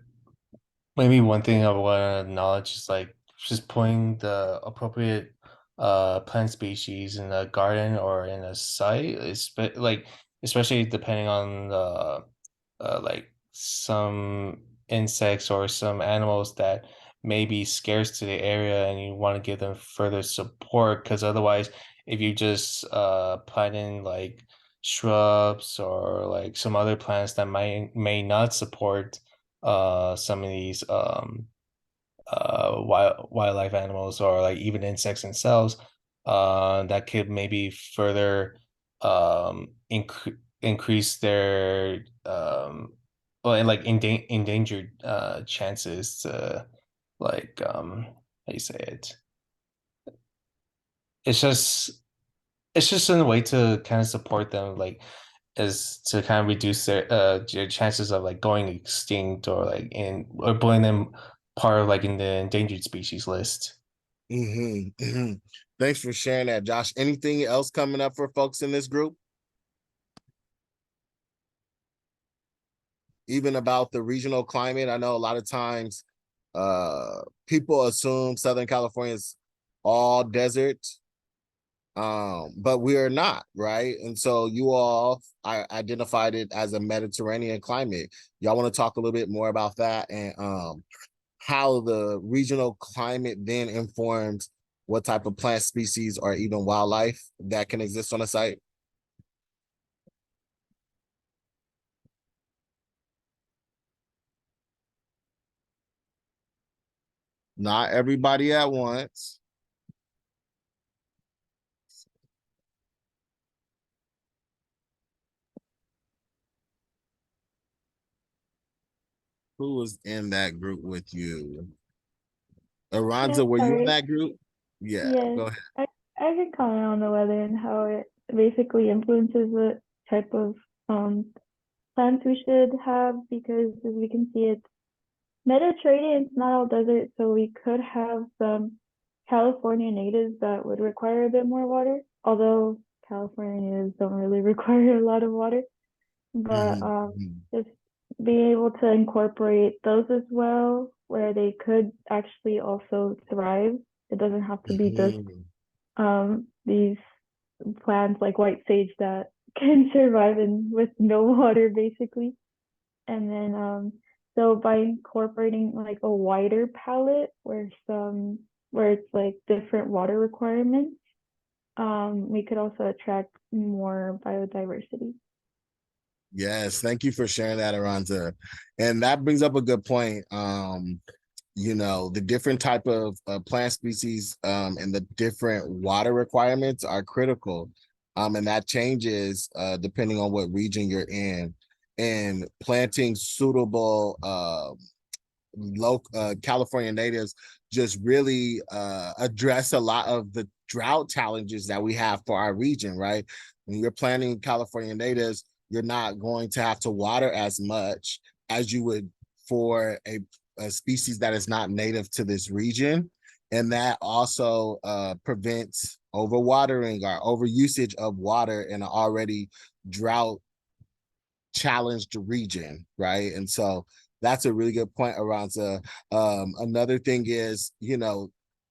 maybe one thing I want to acknowledge is like just putting the appropriate plant species in a garden or in a site is like, especially depending on the like some insects or some animals that may be scarce to the area, and you want to give them further support, because otherwise if you just plant in like shrubs or like some other plants that may not support some of these wildlife animals or like even insects themselves, that could maybe further increase their well, and like endangered chances to like how you say it, it's just it's just in a way to kind of support them, like is to kind of reduce their chances of like going extinct or like in or putting them part of like in the endangered species list. Thanks for sharing that, Josh. Anything else coming up for folks in this group? Even about the regional climate? I know a lot of times people assume Southern California is all desert, but we are not, right? And so you all identified it as a Mediterranean climate. Y'all want to talk a little bit more about that, and how the regional climate then informs what type of plant species or even wildlife that can exist on a site? Not everybody at once. Who was in that group with you? Yeah, Aranza, were you in sorry. that group? Yeah, Yes, go ahead. I can comment on the weather and how it basically influences the type of um plants we should have, because as we can see, it's Mediterranean, it's not all desert, so we could have some California natives that would require a bit more water, although California natives don't really require a lot of water. But just being able to incorporate those as well, where they could actually also thrive. It doesn't have to be just these plants like white sage that can survive in with no water basically. And then so by incorporating like a wider palette where it's like different water requirements, we could also attract more biodiversity. Yes, thank you for sharing that, Aranza. And that brings up a good point. You know, the different type of plant species and the different water requirements are critical. And that changes depending on what region you're in. And planting suitable local California natives just really address a lot of the drought challenges that we have for our region, right? When you're planting California natives, you're not going to have to water as much as you would for a species that is not native to this region. And that also prevents overwatering or overusage of water in an already drought challenged region, right? And so that's a really good point, Aranza. Another thing is, you know,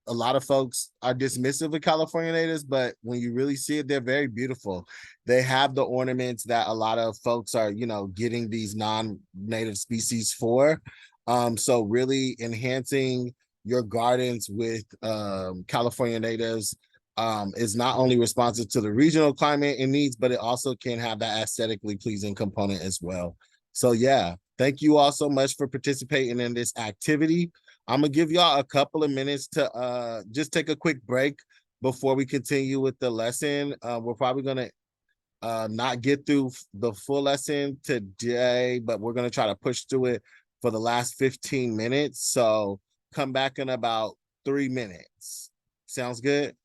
a lot of folks are dismissive of California natives, but when you really see it, they're very beautiful. They have the ornaments that a lot of folks are, you know, getting these non-native species for. So really enhancing your gardens with California natives is not only responsive to the regional climate and needs, but it also can have that aesthetically pleasing component as well. So yeah, thank you all so much for participating in this activity. I'm gonna give y'all a couple of minutes to just take a quick break before we continue with the lesson. We're probably gonna not get through the full lesson today, but we're going to try to push through it for the last 15 minutes. So come back in about 3 minutes. Sounds good?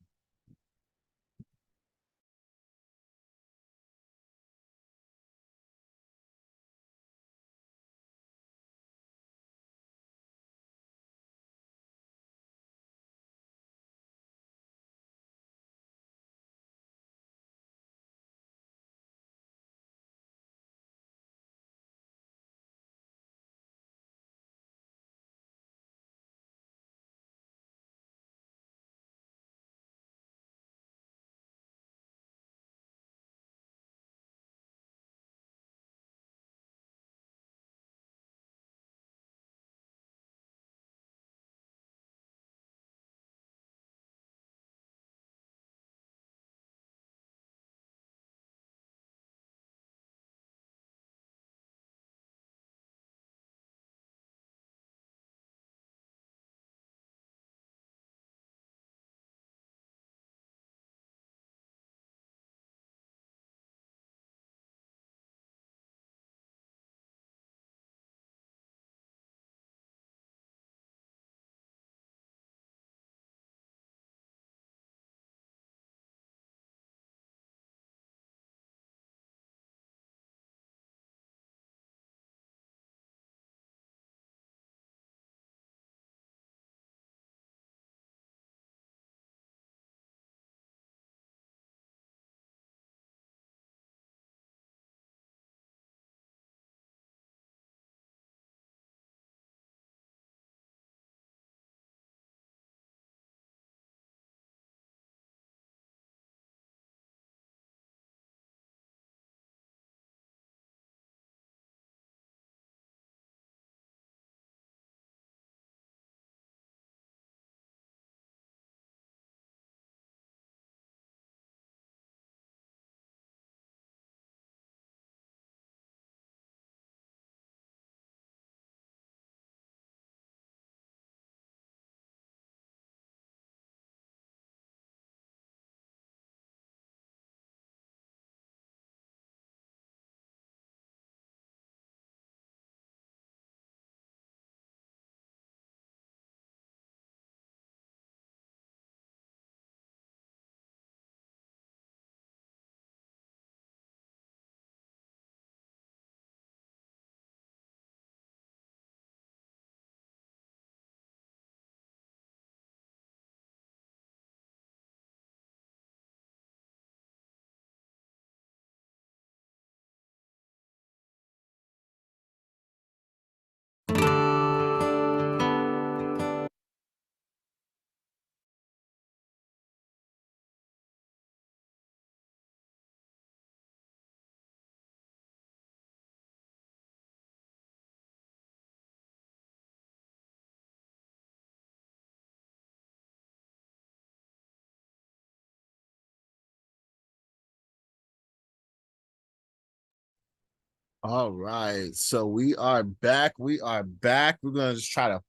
All right, so we are back. We are back. We're gonna just try to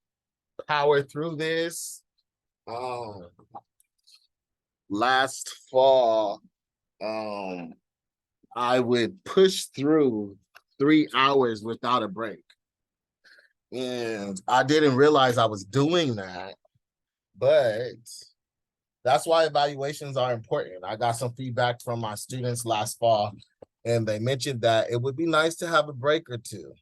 power through this. Um, last fall, I would push through 3 hours without a break, and I didn't realize I was doing that. But that's why evaluations are important. I got some feedback from my students last fall, and they mentioned that it would be nice to have a break or two.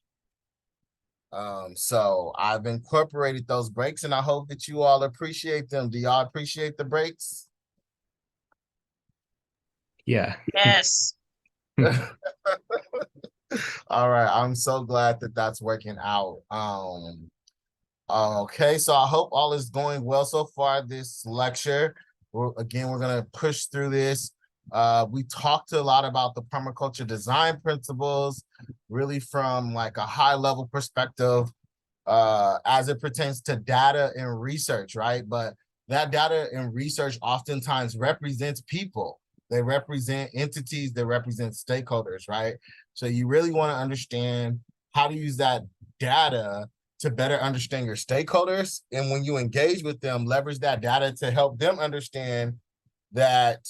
So I've incorporated those breaks, and I hope that you all appreciate them. Do y'all appreciate the breaks? Yeah. Yes. All right, I'm so glad that that's working out. Okay, so I hope all is going well so far this lecture. We're gonna push through this. We talked a lot about the permaculture design principles, really from like a high level perspective, as it pertains to data and research, right? But that data and research oftentimes represents people. They represent entities, they represent stakeholders, right? So you really want to understand how to use that data to better understand your stakeholders. And when you engage with them, leverage that data to help them understand that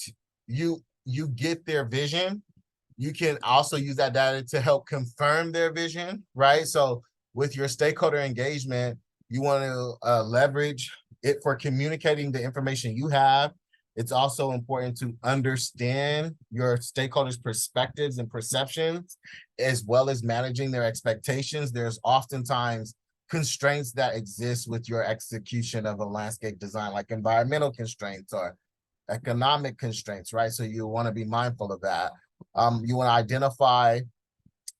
you get their vision You can also use that data to help confirm their vision, right? So with your stakeholder engagement, you want to leverage it for communicating the information you have. It's also important to understand your stakeholders' perspectives and perceptions, as well as managing their expectations. There's oftentimes constraints that exist with your execution of a landscape design, like environmental constraints or economic constraints, right? So you want to be mindful of that. You want to identify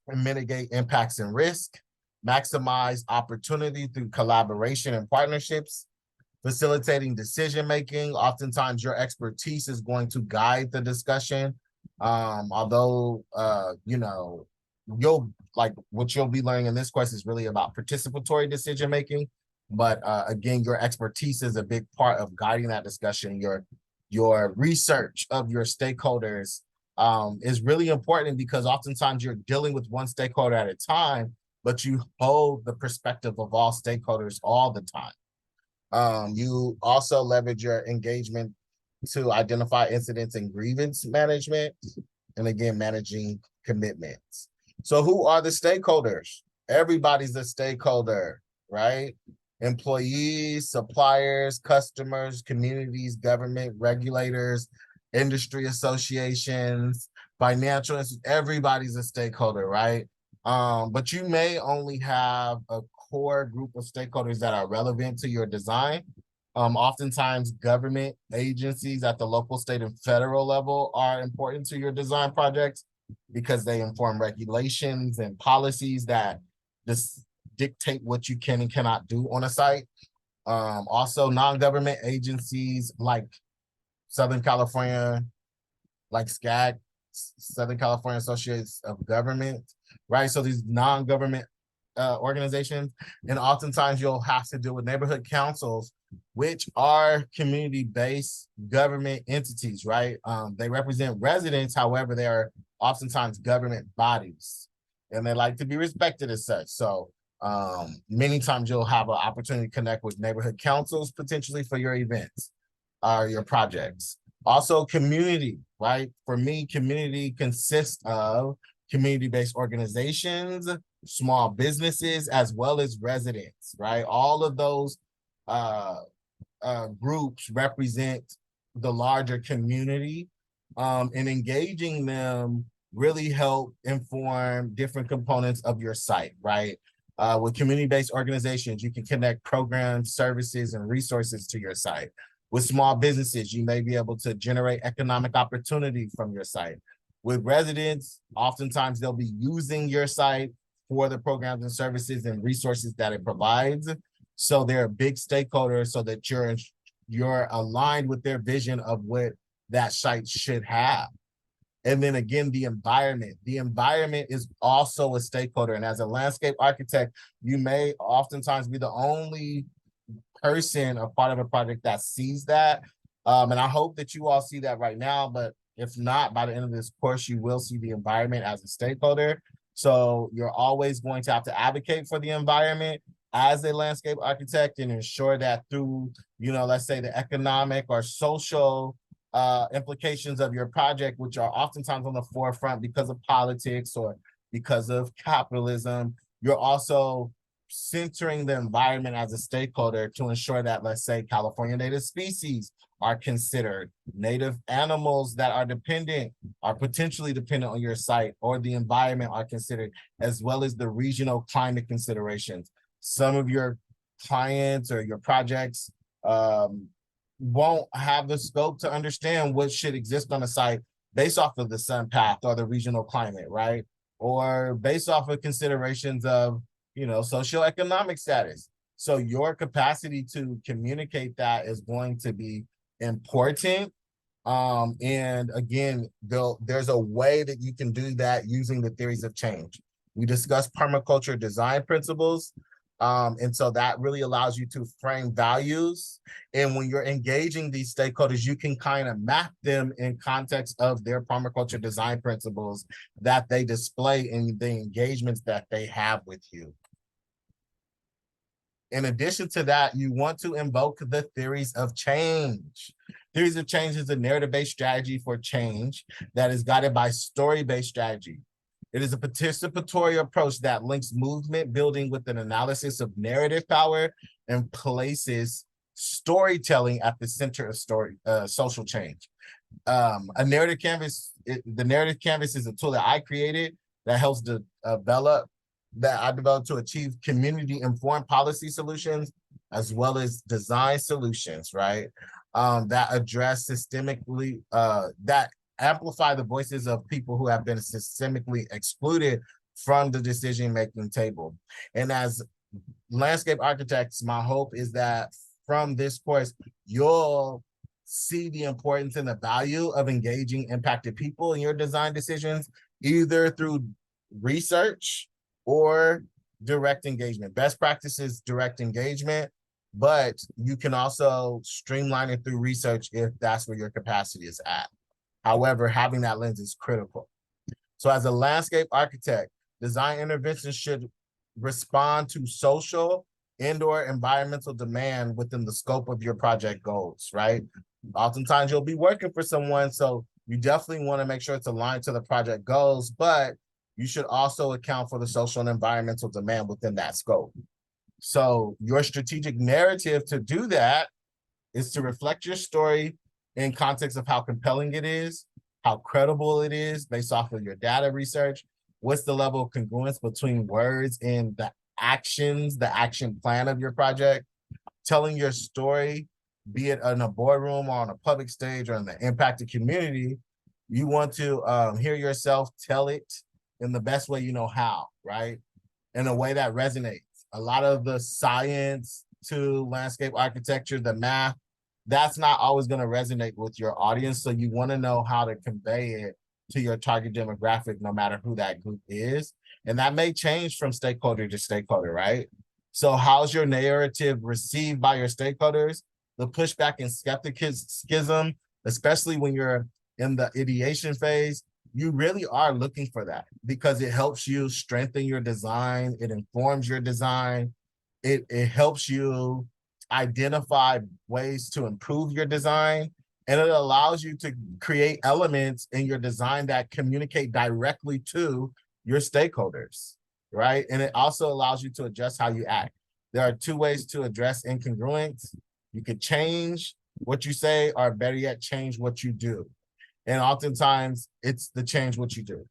and mitigate impacts and risk, maximize opportunity through collaboration and partnerships, facilitating decision-making. Oftentimes your expertise is going to guide the discussion. Although, you know, what you'll be learning in this course is really about participatory decision-making. But again, your expertise is a big part of guiding that discussion. Your research of your stakeholders is really important, because oftentimes you're dealing with one stakeholder at a time, but you hold the perspective of all stakeholders all the time. You also leverage your engagement to identify incidents and grievance management, and again, managing commitments. So who are the stakeholders? Everybody's a stakeholder, right? Employees, suppliers, customers, communities, government, regulators, industry associations, financial institutions, everybody's a stakeholder, right? But you may only have a core group of stakeholders that are relevant to your design. Oftentimes government agencies at the local, state, and federal level are important to your design projects because they inform regulations and policies that just dictate what you can and cannot do on a site. Also non-government agencies like Southern California, like SCAG, Southern California Associates of Government, right? So these non-government organizations, and oftentimes you'll have to deal with neighborhood councils, which are community-based government entities, right? They represent residents, however, they are oftentimes government bodies, and they like to be respected as such. So many times you'll have an opportunity to connect with neighborhood councils potentially for your events or your projects. Also community, right? For me, community consists of community-based organizations, small businesses, as well as residents, right? All of those groups represent the larger community, and engaging them really help inform different components of your site, right? With community-based organizations, you can connect programs, services, and resources to your site. With small businesses, you may be able to generate economic opportunity from your site. With residents, oftentimes they'll be using your site for the programs and services and resources that it provides. So they're a big stakeholder, so that you're aligned with their vision of what that site should have. And then again, the environment. The environment is also a stakeholder. And as a landscape architect, you may oftentimes be the only person or part of a project that sees that. And I hope that you all see that right now, but if not, by the end of this course, you will see the environment as a stakeholder. So you're always going to have to advocate for the environment as a landscape architect and ensure that through, let's say the economic or social implications of your project, which are oftentimes on the forefront because of politics or because of capitalism, you're also centering the environment as a stakeholder to ensure that, let's say, California native species are considered, native animals that are potentially dependent on your site or the environment are considered, as well as the regional climate considerations. Some of your clients or your projects won't have the scope to understand what should exist on a site based off of the sun path or the regional climate, right? Or based off of considerations of socioeconomic status. So your capacity to communicate that is going to be important. And again, there's a way that you can do that using the theories of change. We discussed permaculture design principles. And so that really allows you to frame values. And when you're engaging these stakeholders, you can kind of map them in context of their permaculture design principles that they display in the engagements that they have with you. In addition to that, you want to invoke the theories of change. Theories of change is a narrative-based strategy for change that is guided by story-based strategy. It is a participatory approach that links movement building with an analysis of narrative power and places storytelling at the center of social change. A narrative canvas, the narrative canvas is a tool that I created that helps I developed to achieve community-informed policy solutions as well as design solutions, right? That address systemically, that amplify the voices of people who have been systemically excluded from the decision-making table. And as landscape architects, my hope is that from this course, you'll see the importance and the value of engaging impacted people in your design decisions, either through research or direct engagement. Best practices, direct engagement, but you can also streamline it through research if that's where your capacity is at. However, having that lens is critical. So as a landscape architect, design interventions should respond to social and/or environmental demand within the scope of your project goals, right? Oftentimes you'll be working for someone, so you definitely want to make sure it's aligned to the project goals, but you should also account for the social and environmental demand within that scope. So your strategic narrative to do that is to reflect your story in context of how compelling it is, how credible it is based off of your data research, what's the level of congruence between words and the actions, the action plan of your project, telling your story, be it in a boardroom or on a public stage or in the impacted community. You want to hear yourself tell it in the best way you know how, right? In a way that resonates. A lot of the science to landscape architecture, the math, that's not always going to resonate with your audience. So you want to know how to convey it to your target demographic, no matter who that group is. And that may change from stakeholder to stakeholder, right? So how's your narrative received by your stakeholders? The pushback and skepticism, especially when you're in the ideation phase, you really are looking for that because it helps you strengthen your design. It informs your design. It helps you identify ways to improve your design, and it allows you to create elements in your design that communicate directly to your stakeholders, right? And it also allows you to adjust how you act. There are two ways to address incongruence. You could change what you say, or better yet, change what you do. And oftentimes it's the change what you do.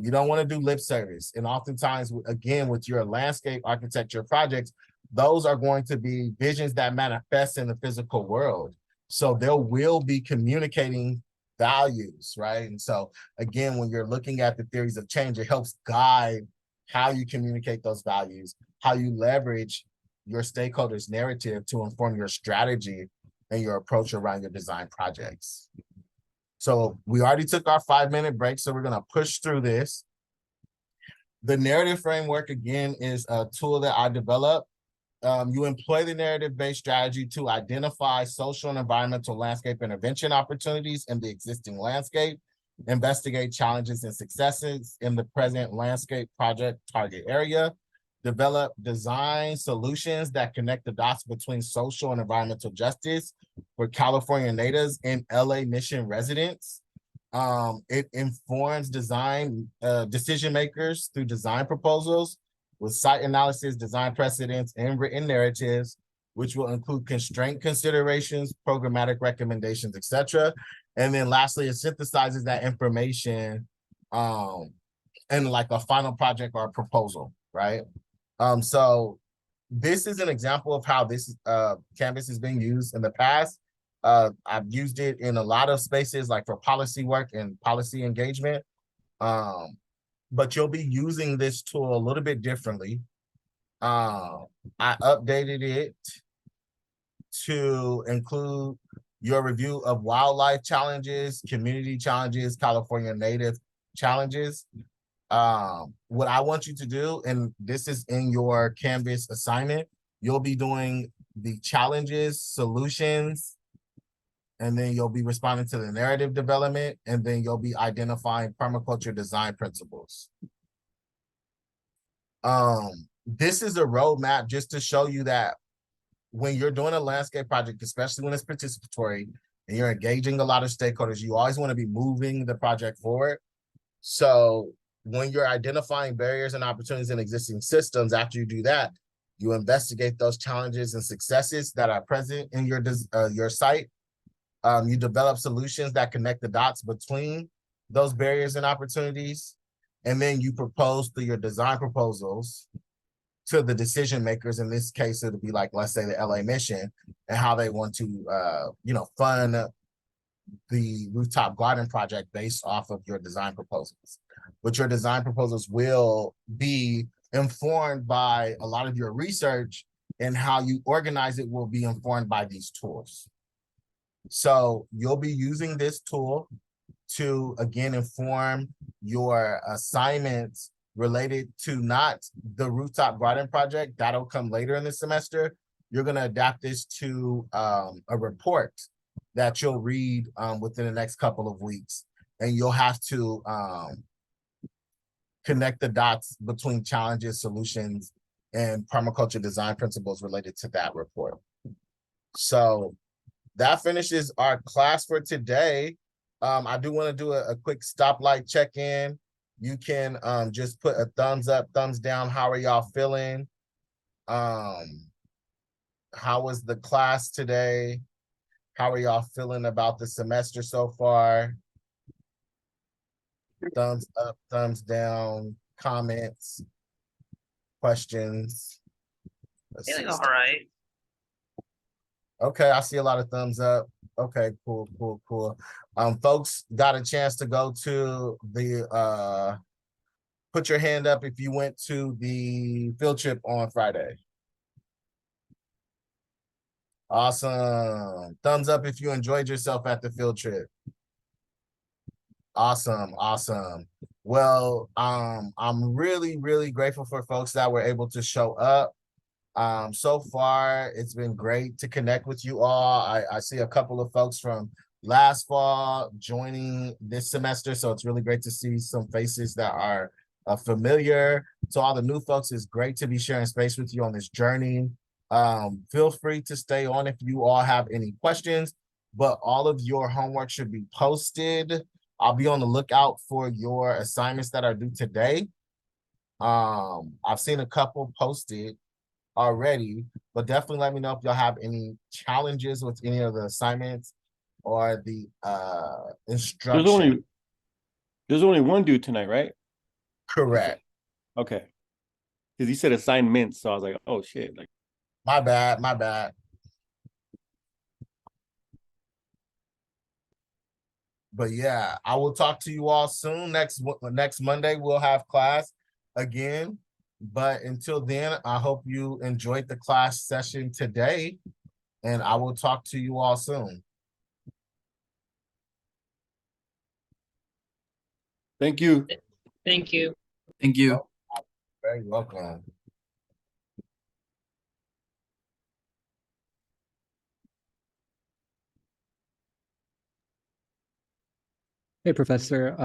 You don't want to do lip service. And oftentimes, again, with your landscape architecture projects, those are going to be visions that manifest in the physical world. So there will be communicating values, right? And so again, when you're looking at the theories of change, it helps guide how you communicate those values, how you leverage your stakeholders' narrative to inform your strategy and your approach around your design projects. So we already took our 5-minute break, so we're going to push through this. The narrative framework, again, is a tool that I developed. You employ the narrative-based strategy to identify social and environmental landscape intervention opportunities in the existing landscape, investigate challenges and successes in the present landscape project target area, develop design solutions that connect the dots between social and environmental justice for California natives and LA Mission residents. It informs design decision makers through design proposals with site analysis, design precedents, and written narratives, which will include constraint considerations, programmatic recommendations, etc. And then lastly, it synthesizes that information in like a final project or a proposal, right? So this is an example of how this canvas is being used in the past. I've used it in a lot of spaces, like for policy work and policy engagement. But you'll be using this tool a little bit differently. I updated it to include your review of wildlife challenges, community challenges, California native challenges. What I want you to do, and this is in your Canvas assignment, you'll be doing the challenges, solutions, and then you'll be responding to the narrative development, and then you'll be identifying permaculture design principles. This is a roadmap just to show you that when you're doing a landscape project, especially when it's participatory, and you're engaging a lot of stakeholders, you always want to be moving the project forward. So when you're identifying barriers and opportunities in existing systems, after you do that, you investigate those challenges and successes that are present in your site. You develop solutions that connect the dots between those barriers and opportunities. And then you propose through your design proposals to the decision makers. In this case, it'll be like, let's say the LA mission, and how they want to, fund the rooftop garden project based off of your design proposals. But your design proposals will be informed by a lot of your research, and how you organize it will be informed by these tools. So you'll be using this tool to, again, inform your assignments related to not the rooftop garden project. That'll come later in the semester. You're going to adapt this to a report that you'll read within the next couple of weeks. And you'll have to connect the dots between challenges, solutions, and permaculture design principles related to that report. So that finishes our class for today. I do want to do a quick stoplight check-in. You can just put a thumbs up, thumbs down. How are y'all feeling? How was the class today? How are y'all feeling about the semester so far? Thumbs up, thumbs down, comments, questions. Feeling all right. Okay, I see a lot of thumbs up. Okay, cool. Folks got a chance to go to the put your hand up if you went to the field trip on Friday. Awesome. Thumbs up if you enjoyed yourself at the field trip. Awesome. Well, I'm really grateful for folks that were able to show up. So far, it's been great to connect with you all. I see a couple of folks from last fall joining this semester, so it's really great to see some faces that are familiar. To all the new folks, it's great to be sharing space with you on this journey. Feel free to stay on if you all have any questions, but all of your homework should be posted. I'll be on the lookout for your assignments that are due today. I've seen a couple posted already, but definitely let me know if y'all have any challenges with any of the assignments or the instruction. There's only one due tonight, right? Correct. Okay. Because he said assignments, so I was like, oh shit. Like, my bad. But yeah, I will talk to you all soon. Next Monday, we'll have class again. But until then, I hope you enjoyed the class session today, and I will talk to you all soon. Thank you. Thank you. Thank you. Very welcome. Hey, Professor.